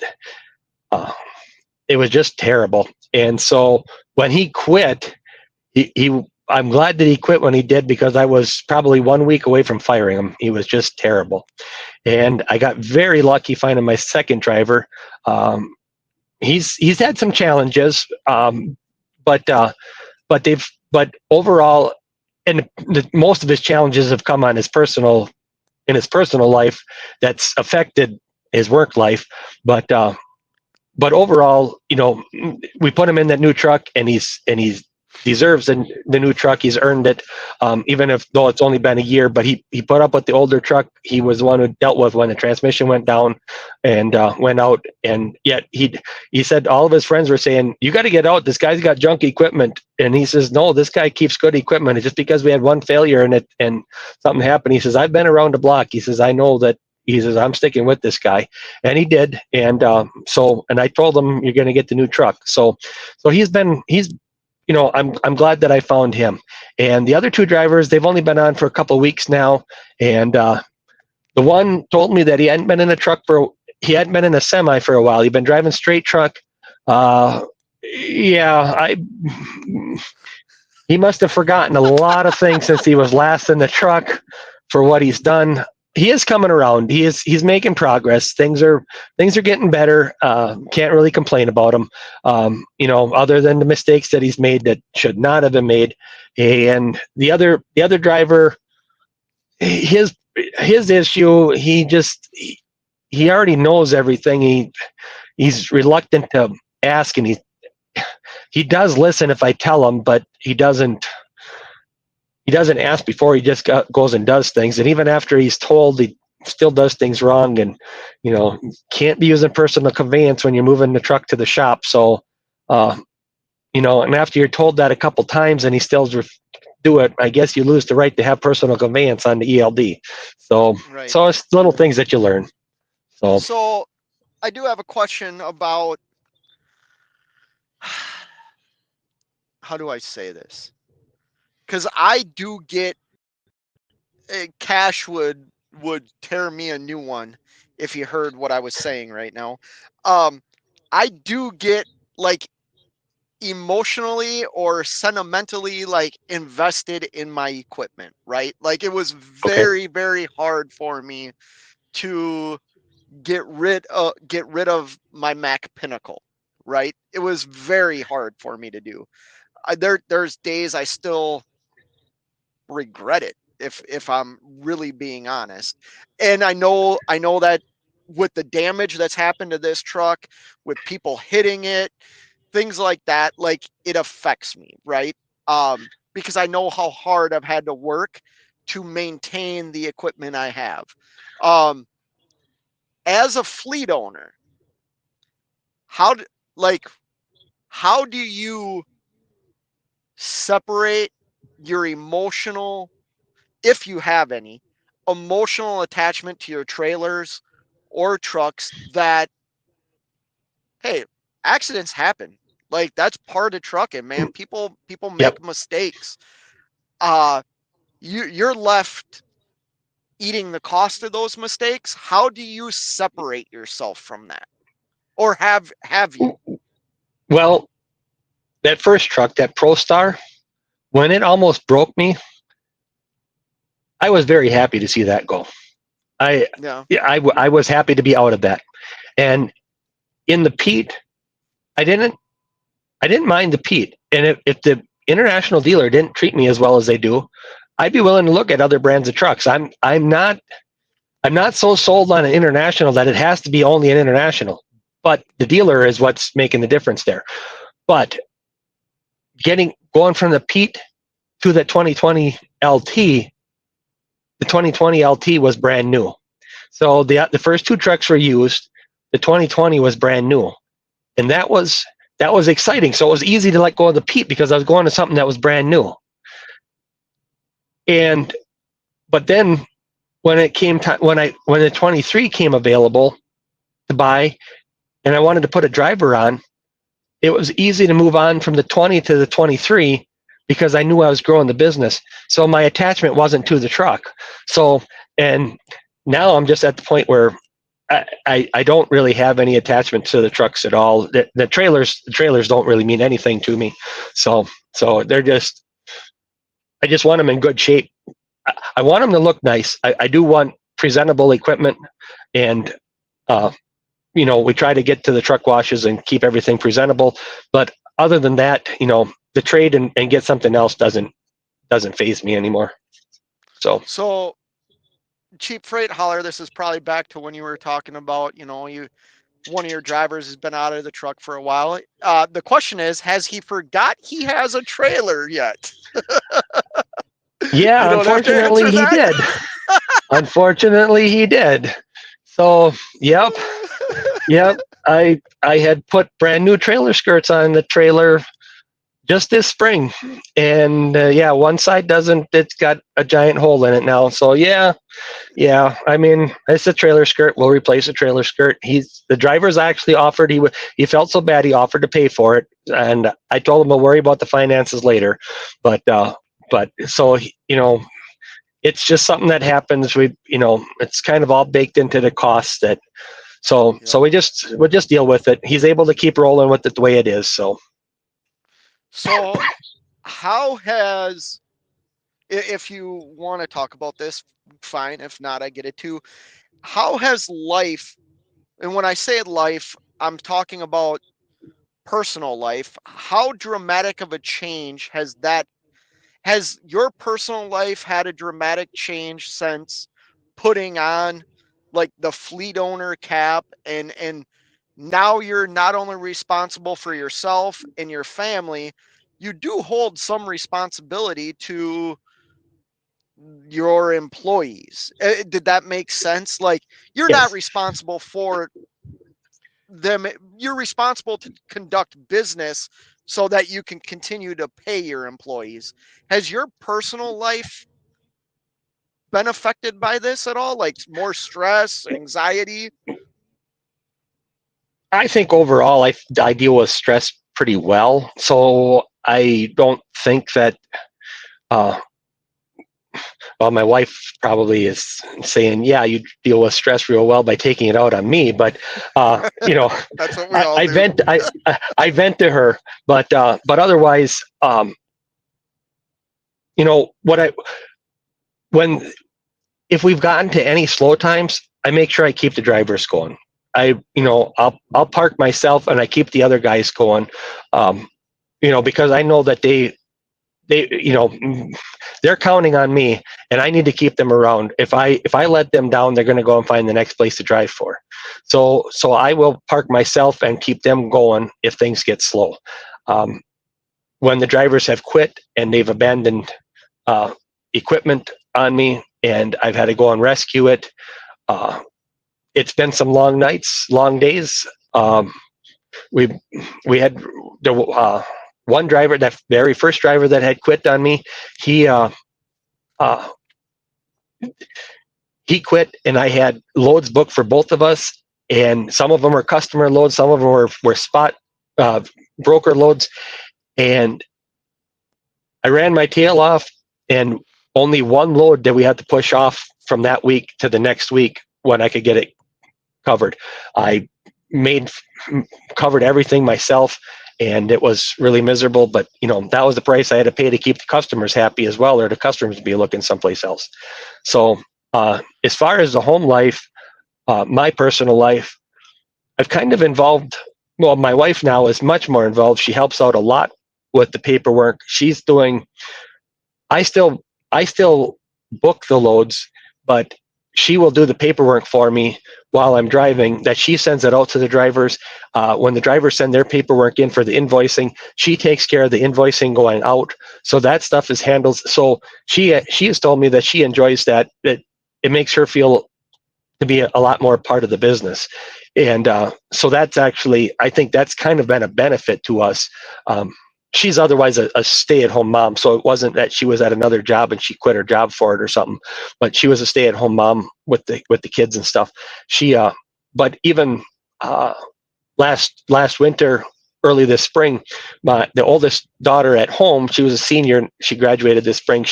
just terrible. And so when he quit, I'm glad that he quit when he did, because I was probably 1 week away from firing him. He was just terrible. And I got very lucky finding my second driver. He's had some challenges, but overall, and most of his challenges have come on his personal life that's affected his work life. But overall, we put him in that new truck, and he's deserves the new truck. He's earned it, even though it's only been a year. But he put up with the older truck. He was the one who dealt with when the transmission went down and went out. And yet he said all of his friends were saying, "You got to get out. This guy's got junk equipment." And he says, "No, this guy keeps good equipment. It's just because we had one failure and something happened." He says, "I've been around the block." He says, "I know that." He says, "I'm sticking with this guy," and he did. And and I told him, "You're going to get the new truck." So he's I'm glad that I found him. And the other two drivers, they've only been on for a couple of weeks now. And the one told me that he hadn't been in a semi for a while. He'd been driving straight truck. He must have forgotten a lot of things since he was last in the truck for what he's done. He is coming around. He's making progress. Things are getting better. Can't really complain about him. Other than the mistakes that he's made that should not have been made. And the other driver, his issue, he already knows everything. He's reluctant to ask, and he does listen if I tell him, but he doesn't ask before he just goes and does things. And even after he's told, still does things wrong, and can't be using personal conveyance when you're moving the truck to the shop. So, and after you're told that a couple times and he still do it, I guess you lose the right to have personal conveyance on the ELD. So, Right. so it's little things that you learn. So I do have a question about how do I say this? Because I do get Cash would tear me a new one if he heard what I was saying right now. I do get like emotionally or sentimentally like invested in my equipment, right? Like it was Okay. very hard for me to get rid of my Mac Pinnacle, right? It was very hard for me to do. There's days I still regret it if I'm really being honest. And I know that with the damage that's happened to this truck, with people hitting it, things like that, like it affects me, right? Because I know how hard I've had to work to maintain the equipment I have. Um, as a fleet owner, how do, like how do you separate your emotional, if you have any, emotional attachment to your trailers or trucks that, hey, accidents happen. Like that's part of trucking, man. People Yep. make mistakes. Uh you're left eating the cost of those mistakes. How do you separate yourself from that? Or have you? Well, that first truck, that ProStar, when it almost broke me, I was very happy to see that go. I No. yeah, I was happy to be out of that. And in the Pete, I didn't I didn't mind the Pete. And if the international dealer didn't treat me as well as they do, I'd be willing to look at other brands of trucks. I'm not so sold on an international that it has to be only an international. But the dealer is what's making the difference there. But going from the Pete to the 2020 LT, the 2020 LT was brand new. So the first two trucks were used. The 2020 was brand new, and that was exciting. So it was easy to let go of the Pete because I was going to something that was brand new. And but then when it came time when the 23 came available to buy, and I wanted to put a driver on, it was easy to move on from the 20 to the 23 because I knew I was growing the business. So my attachment wasn't to the truck. So, and now I'm just at the point where I don't really have any attachment to the trucks at all. The trailers don't really mean anything to me. So they're just, I just want them in good shape. I want them to look nice. I do want presentable equipment, and we try to get to the truck washes and keep everything presentable. But other than that, the trade and get something else doesn't phase me anymore. So cheap freight holler, this is probably back to when you were talking about, one of your drivers has been out of the truck for a while. The question is, has he forgot he has a trailer yet? You Yeah, don't have to unfortunately answer he that. did. Unfortunately he did. So, yep. I had put brand new trailer skirts on the trailer just this spring, and one side doesn't. It's got a giant hole in it now. So yeah. I mean, it's a trailer skirt. We'll replace a trailer skirt. The driver's actually offered. He felt so bad he offered to pay for it, and I told him we'll worry about the finances later. But so it's just something that happens. It's kind of all baked into the cost that. So Yep. we'll just deal with it. He's able to keep rolling with it the way it is. So how has, if you want to talk about this, fine. If not, I get it too. How has life, and when I say life, I'm talking about personal life, how dramatic of a change has your personal life had a dramatic change since putting on like the fleet owner cap, and now you're not only responsible for yourself and your family, you do hold some responsibility to your employees. Did that make sense? Like, you're not Yes. responsible for them. You're responsible to conduct business so that you can continue to pay your employees. Has your personal life been affected by this at all? Like more stress, anxiety? I think overall I deal with stress pretty well. So I don't think that, uh, well, my wife probably is saying, yeah, you deal with stress real well by taking it out on me. But, you know, That's what we all do. I vent to her, but otherwise, you know, when, if we've gotten to any slow times, I make sure I keep the drivers going. I'll park myself and I keep the other guys going, um, because I know that they're counting on me, and I need to keep them around. If I let them down, they're going to go and find the next place to drive for. So I will park myself and keep them going if things get slow. Um, when the drivers have quit and they've abandoned uh, equipment on me, and I've had to go and rescue it. Uh, it's been some long nights, long days. We we had the one driver, that very first driver that had quit on me. He uh, he quit, and I had loads booked for both of us, and some of them were customer loads, some of them were spot uh, broker loads, and I ran my tail off, and only one load did we have to push off from that week to the next week when I could get it covered. I made covered everything myself, and it was really miserable. But that was the price I had to pay to keep the customers happy as well, or the customers to be looking someplace else. So as far as the home life, my personal life, I've kind of involved. Well, my wife now is much more involved. She helps out a lot with the paperwork. She's doing. I still I still book the loads, but she will do the paperwork for me while I'm driving. That she sends it out to the drivers. When the drivers send their paperwork in for the invoicing, she takes care of the invoicing going out. So that stuff is handled. So she has told me that she enjoys that. That it makes her feel to be a lot more part of the business. And so that's actually, I think that's kind of been a benefit to us. Um, she's otherwise a stay-at-home mom, so it wasn't that she was at another job and she quit her job for it or something, but she was a stay-at-home mom with the kids and stuff. She but even uh, last winter, early this spring, the oldest daughter at home, she was a senior, she graduated this spring.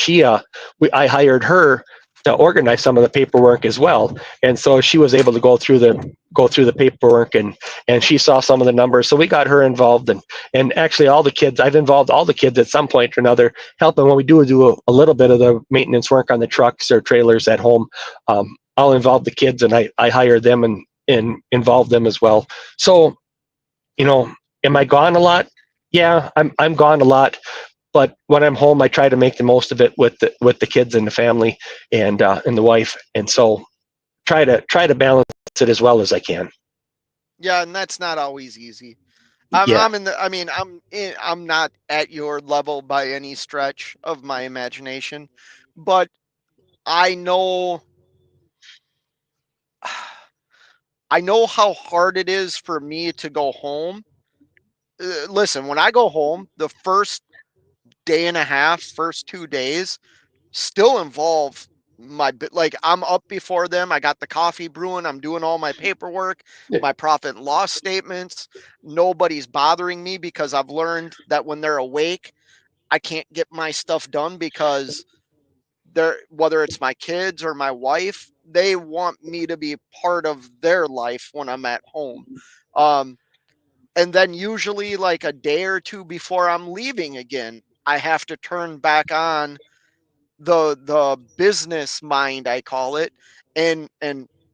I hired her to organize some of the paperwork as well, and so she was able to go through the paperwork, and she saw some of the numbers, so we got her involved. And actually all the kids, I've involved all the kids at some point or another, helping when we do a little bit of the maintenance work on the trucks or trailers at home. I'll involve the kids, and I hire them and involve them as well. So, am I gone a lot? Yeah, I'm gone a lot, but when I'm home, I try to make the most of it with the kids and the family, and the wife, and so try to balance it as well as I can. Yeah, and that's not always easy. Yeah. I'm in the. I mean, I'm not at your level by any stretch of my imagination, but I know. I know how hard it is for me to go home. Listen, when I go home, the first day and a half, first 2 days, still involve like I'm up before them. I got the coffee brewing. I'm doing all my paperwork, my profit and loss statements. Nobody's bothering me because I've learned that when they're awake, I can't get my stuff done because they're, whether it's my kids or my wife, they want me to be part of their life when I'm at home. Um, and then usually like a day or two before I'm leaving again, I have to turn back on the business mind, I call it, and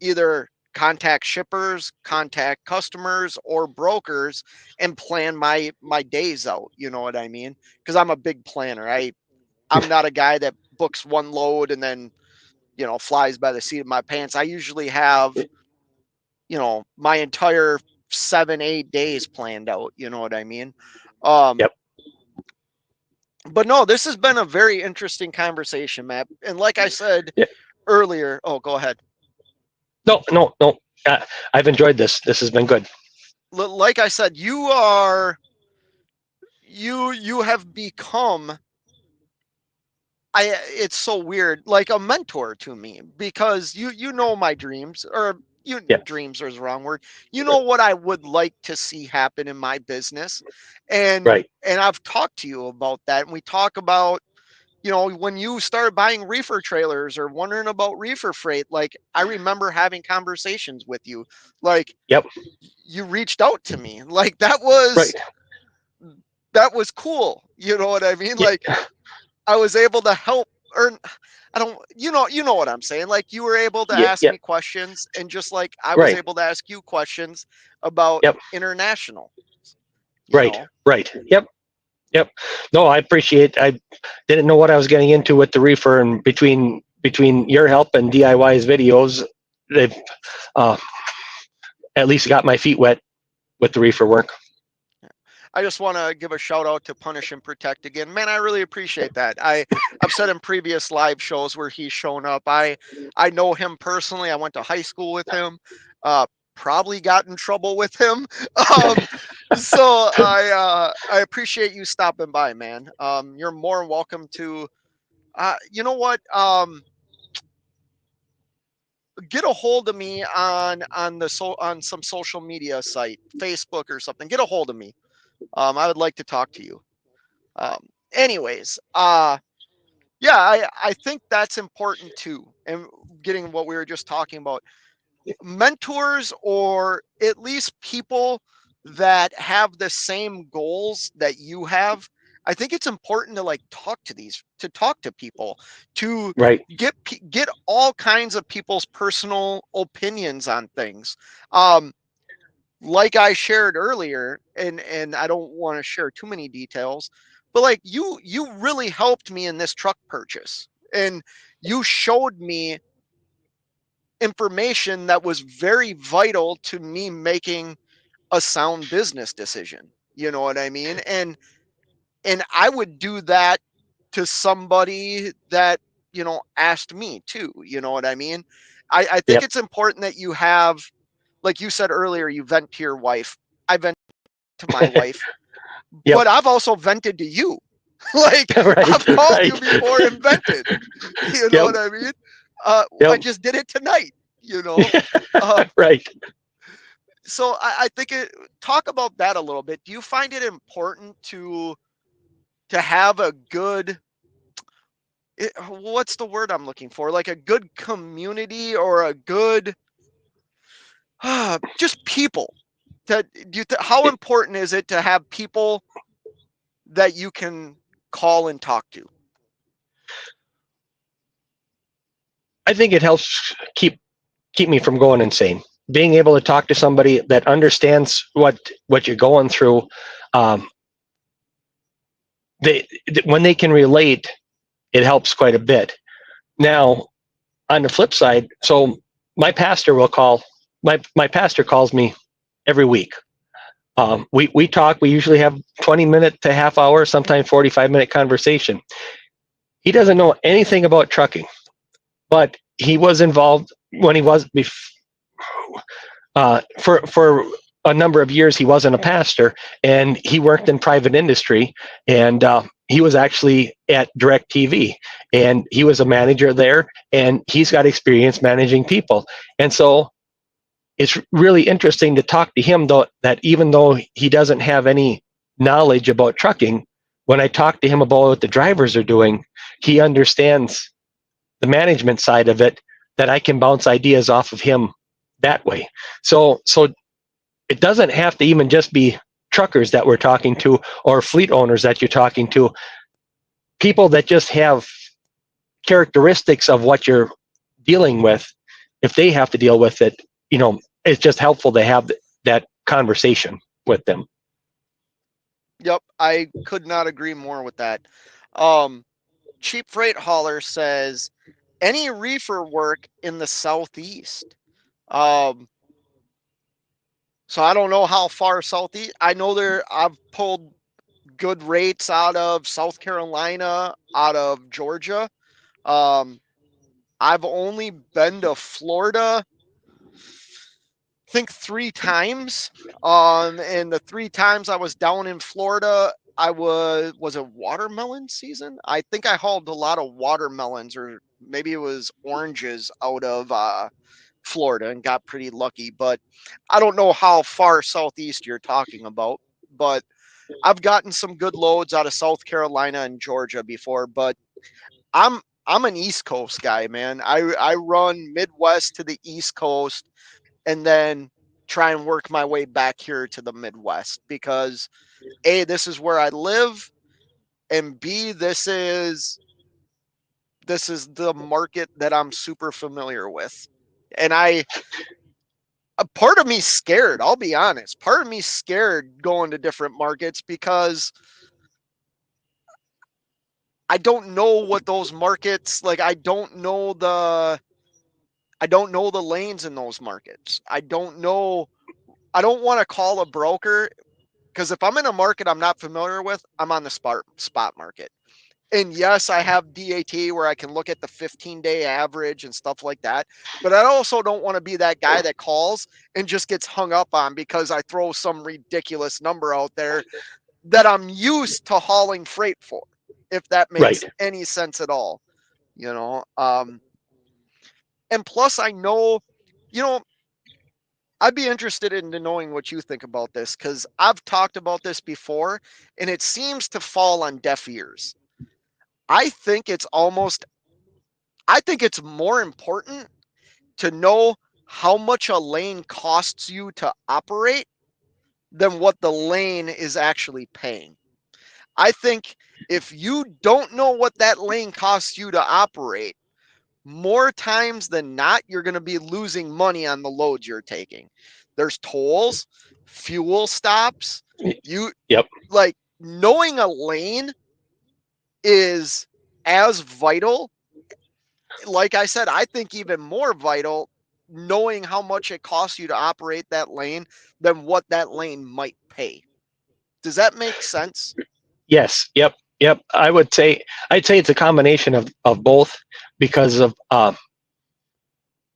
either contact shippers, contact customers or brokers and plan my days out, you know what I mean? Because I'm a big planner. I'm not a guy that books one load and then, flies by the seat of my pants. I usually have, my entire 7, 8 days planned out, you know what I mean? Um, Yep. But no, this has been a very interesting conversation, Matt. And like I said Yeah. earlier, oh, go ahead. No, no, no. I've enjoyed this. This has been good. Like I said, you have become, it's so weird, like a mentor to me, because you know my dreams, or you Yeah. dreams is the wrong word. You know what I would like to see happen in my business. And Right. I've talked to you about that, and we talk about, when you started buying reefer trailers or wondering about reefer freight, like I remember having conversations with you, like Yep. you reached out to me, like Right. that was cool. You know what I mean? Yeah. Like I was able to help, or I don't, you know what I'm saying? Like you were able to Yeah. ask Yeah. me questions, and just like I was Right. able to ask you questions about Yep. international, you Right. know. Right. Yep. Yep. No, I appreciate. I didn't know what I was getting into with the reefer, and between your help and DIY's videos, they've uh, at least got my feet wet with the reefer work. I just want to give a shout out to Punish and Protect again. Man, I really appreciate that. I've said in previous live shows where he's shown up. I know him personally. I went to high school with him. Uh, Probably got in trouble with him. Um, so I appreciate you stopping by, man. You're more welcome to. You know what? Get a hold of me on some social media site, Facebook or something. Get a hold of me. I would like to talk to you. Anyways, yeah, I think that's important too. And getting what we were just talking about, mentors, or at least people that have the same goals that you have. I think it's important to like talk to people, to Right. get all kinds of people's personal opinions on things. Um, like I shared earlier, and I don't want to share too many details, but like you really helped me in this truck purchase, and you showed me information that was very vital to me making a sound business decision. You know what I mean? And I would do that to somebody that, asked me too. You know what I mean? I think Yep. it's important that you have, like you said earlier, you vent to your wife. I vent to my wife, Yep. but I've also vented to you. Like Right. I've called you Right. before and vented. You know Yep. what I mean? I Yep. just did it tonight. You know. Um, Right. so I think talk about that a little bit. Do you find it important to have a good, what's the word I'm looking for? Like a good community, or a good, just people. That how important is it to have people that you can call and talk to? I think it helps keep me from going insane. Being able to talk to somebody that understands what you're going through, um, when they can relate, it helps quite a bit. Now, on the flip side, so my pastor will call. My pastor calls me every week. We talk. We usually have 20-minute to half hour, sometimes 45-minute conversation. He doesn't know anything about trucking, but he was involved when he was for a number of years. He wasn't a pastor, and he worked in private industry, and he was actually at DirecTV, and he was a manager there, and he's got experience managing people. And so it's really interesting to talk to him, though, that even though he doesn't have any knowledge about trucking, when I talk to him about what the drivers are doing, he understands the management side of it, that I can bounce ideas off of him that way. So it doesn't have to even just be truckers that we're talking to, or fleet owners that you're talking to. People that just have characteristics of what you're dealing with, if they have to deal with it, it's just helpful to have that conversation with them. Yep, I could not agree more with that. Um, Cheap Freight Hauler says any reefer work in the southeast. Um, so I don't know how far southeast. I know I've pulled good rates out of South Carolina, out of Georgia. Um, I've only been to Florida, I think 3 times. And the 3 times I was down in Florida, I was it watermelon season? I think I hauled a lot of watermelons, or maybe it was oranges out of Florida, and got pretty lucky. But I don't know how far southeast you're talking about. But I've gotten some good loads out of South Carolina and Georgia before. But I'm I'm an East Coast guy, man. I run Midwest to the East Coast, and then try and work my way back here to the Midwest, because A, this is where I live, and B, this is the market that I'm super familiar with. And a part of me scared, I'll be honest. Part of me scared going to different markets, because I don't know what those markets like. I don't know the lanes in those markets. I don't know. I don't want to call a broker, because if I'm in a market I'm not familiar with, I'm on the spot market. And yes, I have DAT where I can look at the 15-day average and stuff like that. But I also don't want to be that guy that calls and just gets hung up on because I throw some ridiculous number out there that I'm used to hauling freight for, if that Right. makes any sense at all. You know, and plus I know, you know, I'd be interested in knowing what you think about this, because I've talked about this before and it seems to fall on deaf ears. I think it's almost, I think it's more important to know how much a lane costs you to operate than what the lane is actually paying. I think if you don't know what that lane costs you to operate, more times than not, you're going to be losing money on the loads you're taking. There's tolls, fuel stops. You Yep. like knowing a lane is as vital. Like I said, I think even more vital knowing how much it costs you to operate that lane than what that lane might pay. Does that make sense? Yes. Yep. Yep. I'd say it's a combination of both, because of when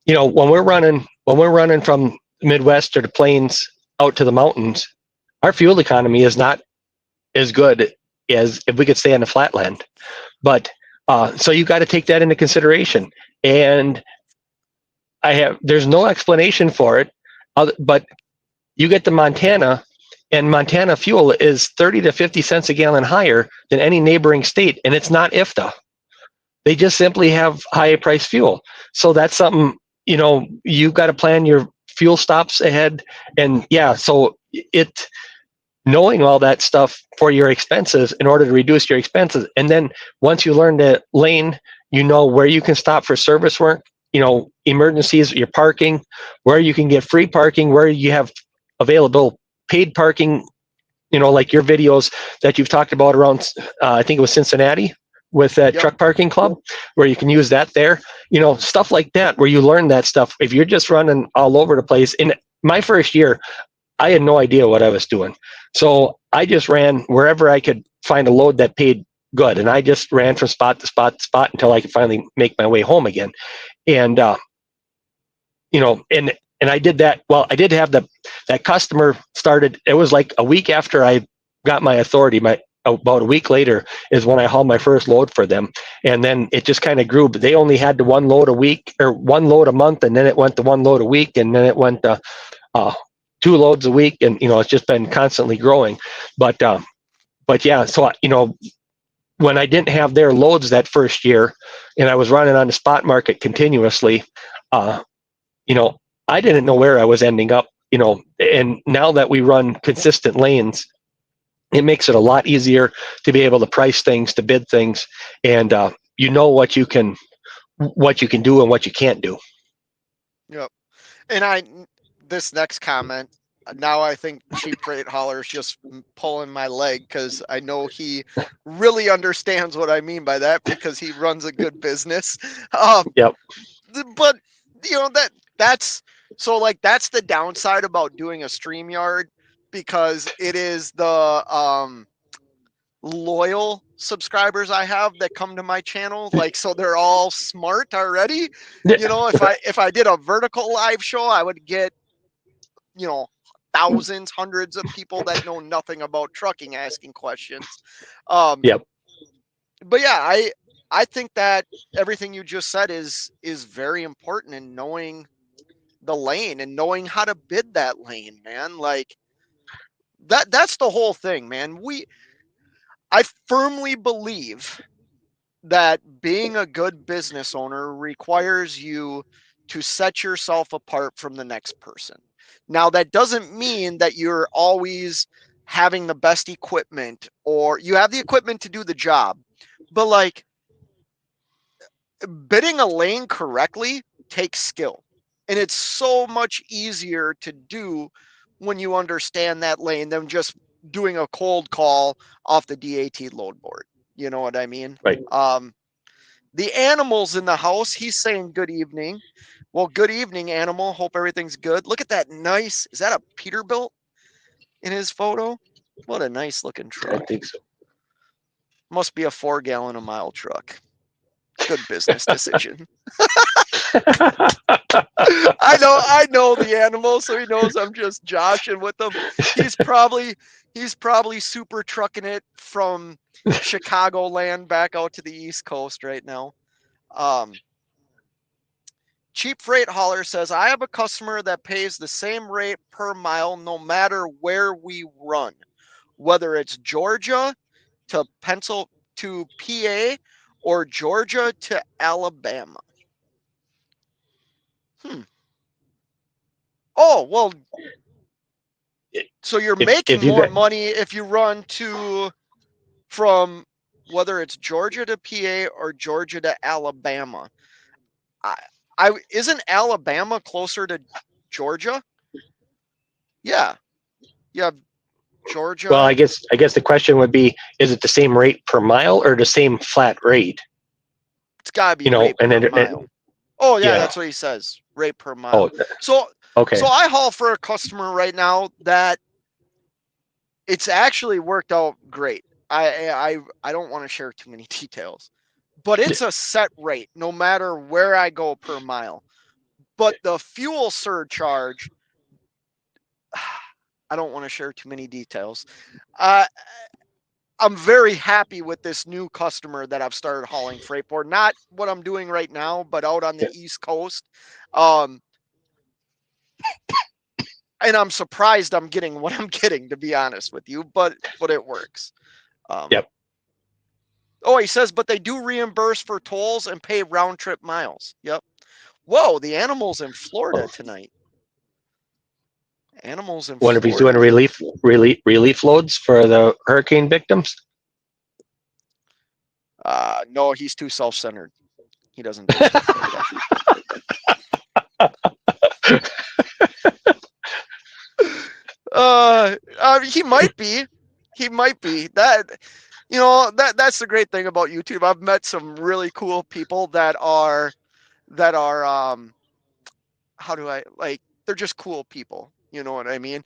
we're running from Midwest or the plains out to the mountains, our fuel economy is not as good as if we could stay on the flatland. But so you got to take that into consideration. And there's no explanation for it, but you get to Montana, and Montana fuel is 30 to 50 cents a gallon higher than any neighboring state, and it's not IFTA. They just simply have high price fuel. So that's something, you've got to plan your fuel stops ahead. And yeah, so it knowing all that stuff for your expenses in order to reduce your expenses. And then once you learn the lane, you know where you can stop for service work, emergencies, your parking, where you can get free parking, where you have available paid parking, like your videos that you've talked about around, I think it was Cincinnati, with that Yep. truck parking club, where you can use that there, stuff like that, where you learn that stuff. If you're just running all over the place, in my first year, I had no idea what I was doing. So I just ran wherever I could find a load that paid good. And I just ran from spot to spot to spot until I could finally make my way home again. And, and I did that. Well, I did have that customer started. It was like a week after I got my authority. About a week later is when I hauled my first load for them. And then it just kind of grew, but they only had the one load a week or one load a month. And then it went to one load a week. And then it went to, 2 loads a week, and it's just been constantly growing. But yeah, so when I didn't have their loads that first year, and I was running on the spot market continuously, uh, you know, I didn't know where I was ending up. And now that we run consistent lanes, it makes it a lot easier to be able to price things, to bid things, and what you can do and what you can't do. Yep. And this next comment, now I think Cheap Freight Hauler's just pulling my leg, because I know he really understands what I mean by that, because he runs a good business. Yep. But that's so, like, that's the downside about doing a StreamYard, because it is loyal subscribers I have that come to my channel. Like, so they're all smart already. You know, if I did a vertical live show, I would get, you know, thousands, hundreds of people that know nothing about trucking asking questions. Yep. But yeah, I think that everything you just said is very important in knowing the lane and knowing how to bid that lane, man. Like that's the whole thing, man. I firmly believe that being a good business owner requires you to set yourself apart from the next person. Now, that doesn't mean that you're always having the best equipment or you have the equipment to do the job, but like bidding a lane correctly takes skill. And it's so much easier to do when you understand that lane than just doing a cold call off the DAT load board. You know what I mean? Right. The animal's in the house. He's saying good evening. Well, good evening, animal. Hope everything's good. Look at that nice. Is that a Peterbilt in his photo? What a nice looking I truck. think so. Must be a 4 gallon a mile truck. Good business decision. I know the animal, so he knows I'm just joshing with him. He's probably super trucking it from Chicagoland back out to the East Coast right now. Cheap Freight Hauler says, I have a customer that pays the same rate per mile no matter where we run, whether it's Georgia to to PA or Georgia to Alabama. Oh, well, so you're making if you more got, money if you run from whether it's Georgia to PA or Georgia to Alabama. I isn't Alabama closer to Georgia? Yeah. You have well, Georgia. I guess the question would be, is it the same rate per mile or the same flat rate? It's got to be You know, rate and per then, mile. Oh yeah, yeah. that's what he says. Rate per mile. Oh, So okay. I haul for a customer right now that it's actually worked out great. I don't want to share too many details, but it's a set rate no matter where I go per mile. But the fuel surcharge, I don't want to share too many details. I'm very happy with this new customer that I've started hauling freight for. Not what I'm doing right now, but out on the East Coast. Um, and I'm surprised I'm getting what I'm getting, to be honest with you, but it works. Yep. Oh, he says, but they do reimburse for tolls and pay round trip miles. Yep. Whoa, the animal's in Florida tonight. Animals in Wonder if he's Florida doing relief loads for the hurricane victims. No, he's too self-centered. He doesn't do stuff like that. He might be. He might be. That, you know, that's the great thing about YouTube. I've met some really cool people that are how do I like, they're just cool people. You know what I mean?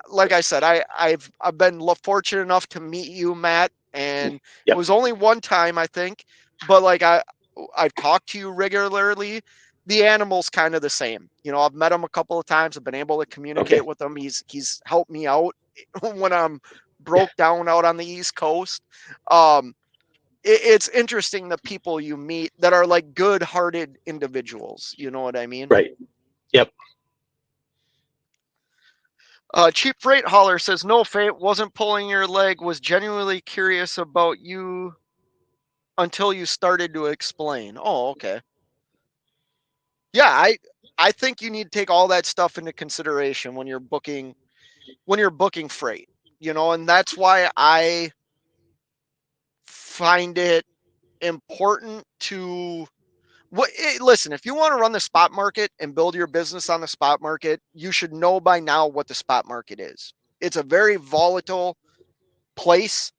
Like I said, I've been fortunate enough to meet you, Matt, and it Yep. was only one time, I think, but like I've talked to you regularly. The animal's kind of the same. You know, I've met him a couple of times. I've been able to communicate with him. He's helped me out when I'm broke down out on the East Coast. It's interesting the people you meet that are like good-hearted individuals. You know what I mean? Right. Yep. Cheap Freight Hauler says, no, Fate wasn't pulling your leg, was genuinely curious about you until you started to explain. Oh, okay. Yeah, I think you need to take all that stuff into consideration when you're booking freight, you know, and that's why I find it important to listen, if you want to run the spot market and build your business on the spot market, you should know by now what the spot market is. It's a very volatile place.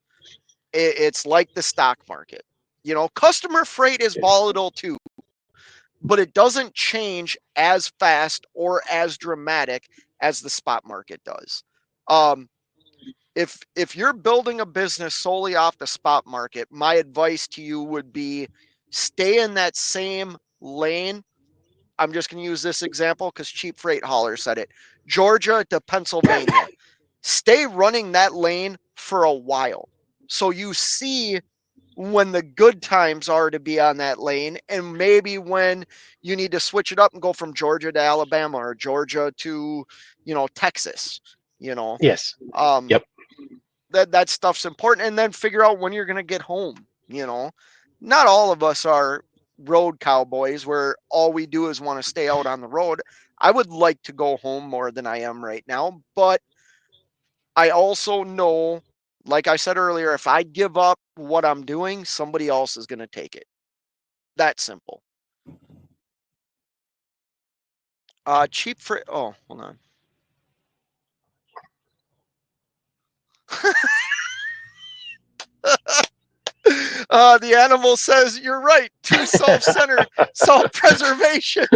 It's like the stock market. You know, customer freight is volatile too, but it doesn't change as fast or as dramatic as the spot market does. if you're building a business solely off the spot market, my advice to you would be stay in that same lane. I'm just going to use this example because Cheap Freight Hauler said it. Georgia to Pennsylvania. Stay running that lane for a while. So you see when the good times are to be on that lane, and maybe when you need to switch it up and go from Georgia to Alabama or Georgia to, Texas, Yes. um, Yep. that stuff's important. And then figure out when you're going to get home. Not all of us are road cowboys where all we do is want to stay out on the road. I would like to go home more than I am right now, but I also know, like I said earlier, if I give up what I'm doing, somebody else is going to take it. That simple. Cheap for, oh, hold on. The animal says, you're right. Too self-centered, self-preservation.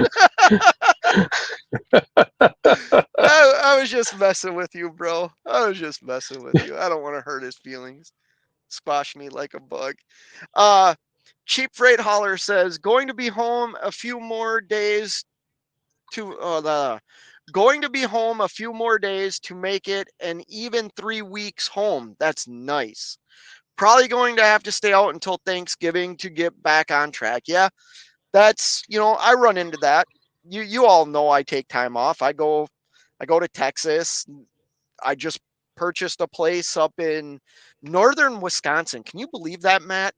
I was just messing with you, bro. I was just messing with you. I don't want to hurt his feelings. Squash me like a bug. Cheap Freight Hauler says, going to be home a few more days going to be home a few more days to make it an even 3 weeks home. That's nice. Probably going to have to stay out until Thanksgiving to get back on track. Yeah, that's, I run into that. You all know I take time off. I go to Texas. I just purchased a place up in northern Wisconsin. Can you believe that, Matt?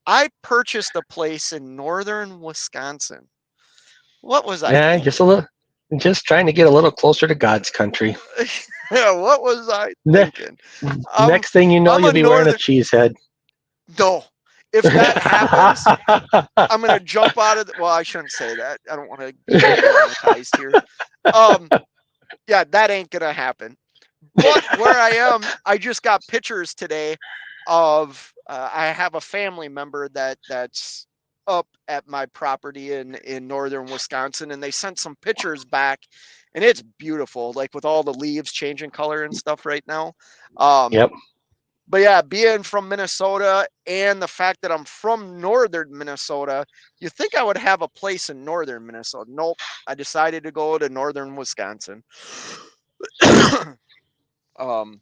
I purchased a place in northern Wisconsin. What was I Yeah, thinking? just trying to get a little closer to God's country. Yeah, what was I Ne- thinking? Next thing you know, I'm you'll a be wearing a northern. cheese head. No, if that happens, I'm gonna jump out of. Well, I shouldn't say that. I don't want to get demonetized here. Um, yeah, that ain't gonna happen. But where I am, I just got pictures today of. I have a family member that's up at my property in northern Wisconsin, and they sent some pictures back, and it's beautiful, like with all the leaves changing color and stuff right now. Yep. But yeah, being from Minnesota and the fact that I'm from northern Minnesota, you think I would have a place in northern Minnesota. Nope. I decided to go to northern Wisconsin. um,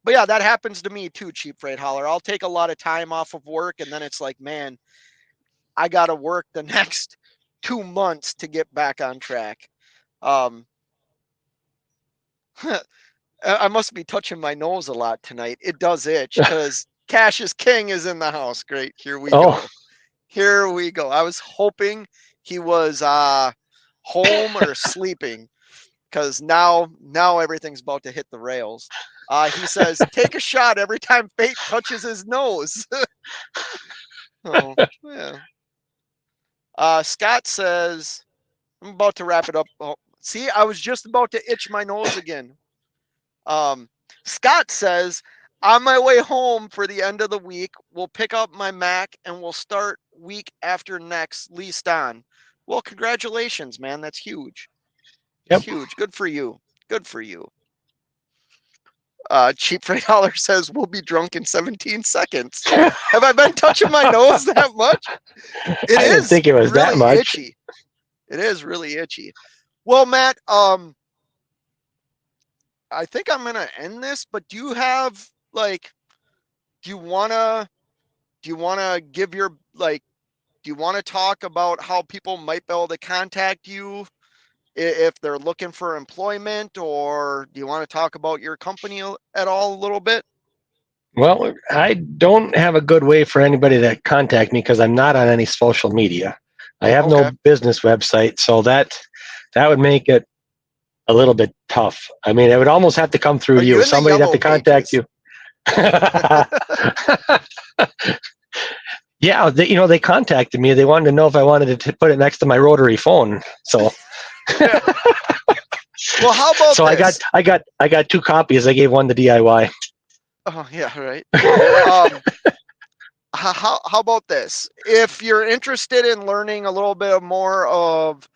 but yeah, that happens to me too, Cheap Freight Hauler. I'll take a lot of time off of work, and then it's like, man, I got to work the next 2 months to get back on track. Um, I must be touching my nose a lot tonight. It does itch because Cassius King is in the house. Great. Here we Oh, go. Here we go. I was hoping he was home or sleeping because now everything's about to hit the rails. He says, take a shot every time fate touches his nose. Oh, yeah. Scott says, I'm about to wrap it up. Oh, see, I was just about to itch my nose again. Scott says, on my way home for the end of the week, we'll pick up my Mac and we'll start week after next, leased on. Well, congratulations, man. That's huge. It's yep. huge. Good for you. Good for you. Cheap Freight Hauler says, we'll be drunk in 17 seconds. Have I been touching my nose that much? It I didn't is think it was that really much. itchy. It is really itchy. Well, Matt, I think I'm gonna end this, but do you have like do you wanna give your like do you want to talk about how people might be able to contact you if they're looking for employment, or do you want to talk about your company at all a little bit? Well, I don't have a good way for anybody to contact me because I'm not on any social media. I have no Okay. business website, so that would make it a little bit tough. I mean, it would almost have to come through Are you you. in the Somebody'd have yellow to contact pages? you. Yeah, they contacted me. They wanted to know if I wanted to put it next to my rotary phone. So, Yeah. Well, how about so this? I got 2 copies. I gave one to DIY. Oh yeah, right. um how about this? If you're interested in learning a little bit more of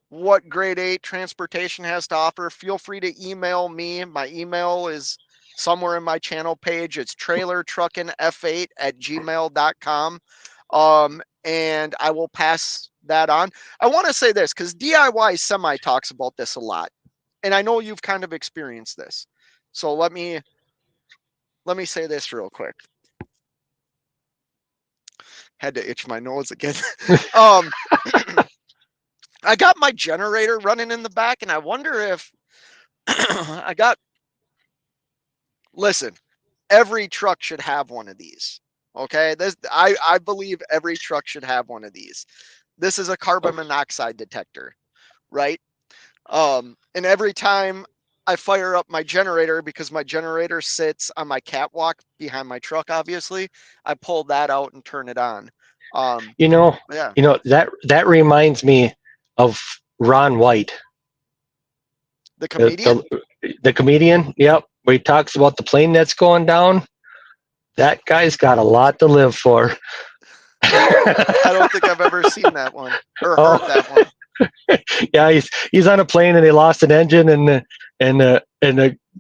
what grade 8 transportation has to offer, feel free to email me. My email is somewhere in my channel page. It's trailertruckinf8@gmail.com. And I will pass that on. I want to say this because DIY Semi talks about this a lot, and I know you've kind of experienced this. So let me say this real quick. Had to itch my nose again. I got my generator running in the back, and I wonder if listen, every truck should have one of these. Okay. I believe every truck should have one of these. This is a carbon monoxide detector, right? And every time I fire up my generator, because my generator sits on my catwalk behind my truck, obviously, I pull that out and turn it on. Yeah. That reminds me of Ron White, The comedian? the comedian. Yep, where he talks about the plane that's going down. That guy's got a lot to live for. I don't think I've ever seen that one or heard that one. Yeah, he's on a plane and they lost an engine, and the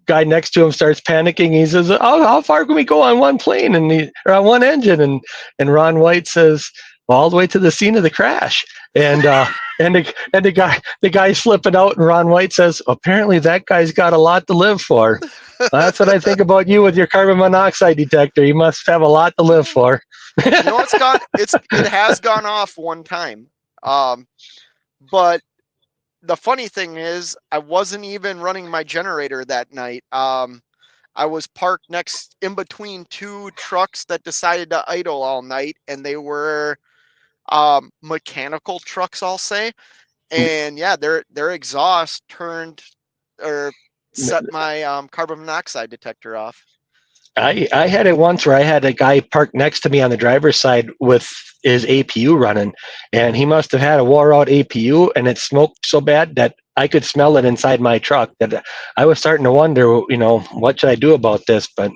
guy next to him starts panicking. He says, "Oh, how far can we go on one plane or on one engine?" And Ron White says, "Well, all the way to the scene of the crash." And the guy's flipping out, and Ron White says, "Apparently that guy's got a lot to live for." That's what I think about you with your carbon monoxide detector. You must have a lot to live for. You know, it has gone off one time. But the funny thing is, I wasn't even running my generator that night. I was parked in between two trucks that decided to idle all night, and they were mechanical trucks, I'll say. And yeah, their exhaust turned or set my carbon monoxide detector off. I had it once where I had a guy parked next to me on the driver's side with his APU running, and he must have had a wore out APU, and it smoked so bad that I could smell it inside my truck. That I was starting to wonder, what should I do about this? But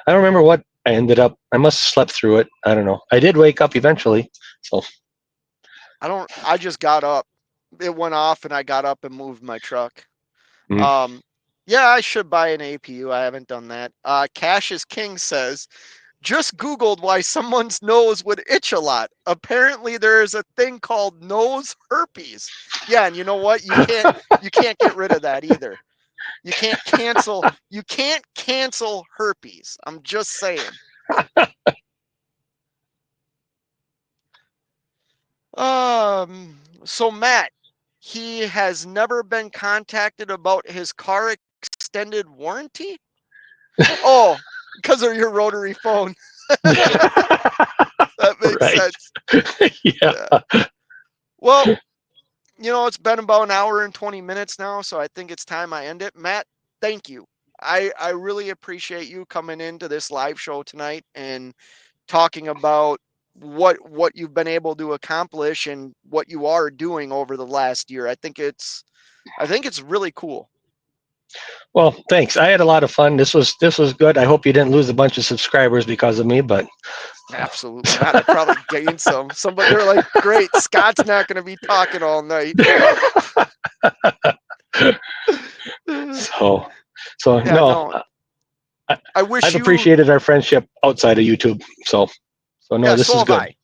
I don't remember what I ended up. I must have slept through it. I don't know. I did wake up eventually. So I just got up. It went off, and I got up and moved my truck. Mm. Yeah, I should buy an APU. I haven't done that. Cash is King says, just Googled why someone's nose would itch a lot. Apparently there's a thing called nose herpes. Yeah, and you know what? You can't get rid of that either. You can't cancel herpes. I'm just saying. So Matt, he has never been contacted about his car extended warranty? Oh, because of your rotary phone. That makes sense. Yeah. Well, it's been about an hour and 20 minutes now, so I think it's time I end it. Matt, thank you. I really appreciate you coming into this live show tonight and talking about what you've been able to accomplish and what you are doing over the last year. I think it's really cool. Well, thanks. I had a lot of fun. This was good. I hope you didn't lose a bunch of subscribers because of me, but Absolutely not. I probably gained some. Somebody, they're like, great, Scott's not going to be talking all night. So yeah, no. I wish I've appreciated our friendship outside of YouTube. So no, this is good.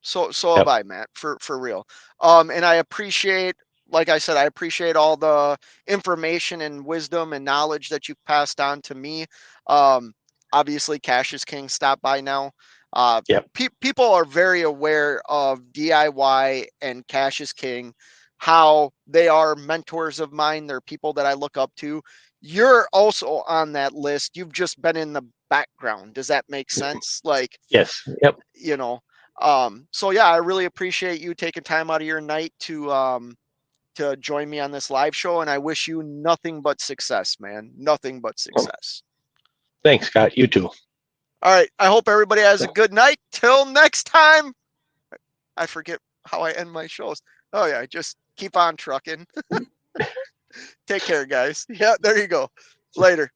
So have I, Matt, for real. And I appreciate, like I said, I appreciate all the information and wisdom and knowledge that you passed on to me. Obviously, Cash is King stopped by now. People are very aware of DIY and Cash is King, how they are mentors of mine. They're people that I look up to. You're also on that list. You've just been in the background. Does that make sense? Like, yes. Yep. So yeah, I really appreciate you taking time out of your night to join me on this live show, and I wish you nothing but success, man. Nothing but success. Thanks, Scott. You too. All right. I hope everybody has a good night. Till next time. I forget how I end my shows. Oh yeah, just keep on trucking. Take care, guys. Yeah, there you go. Later.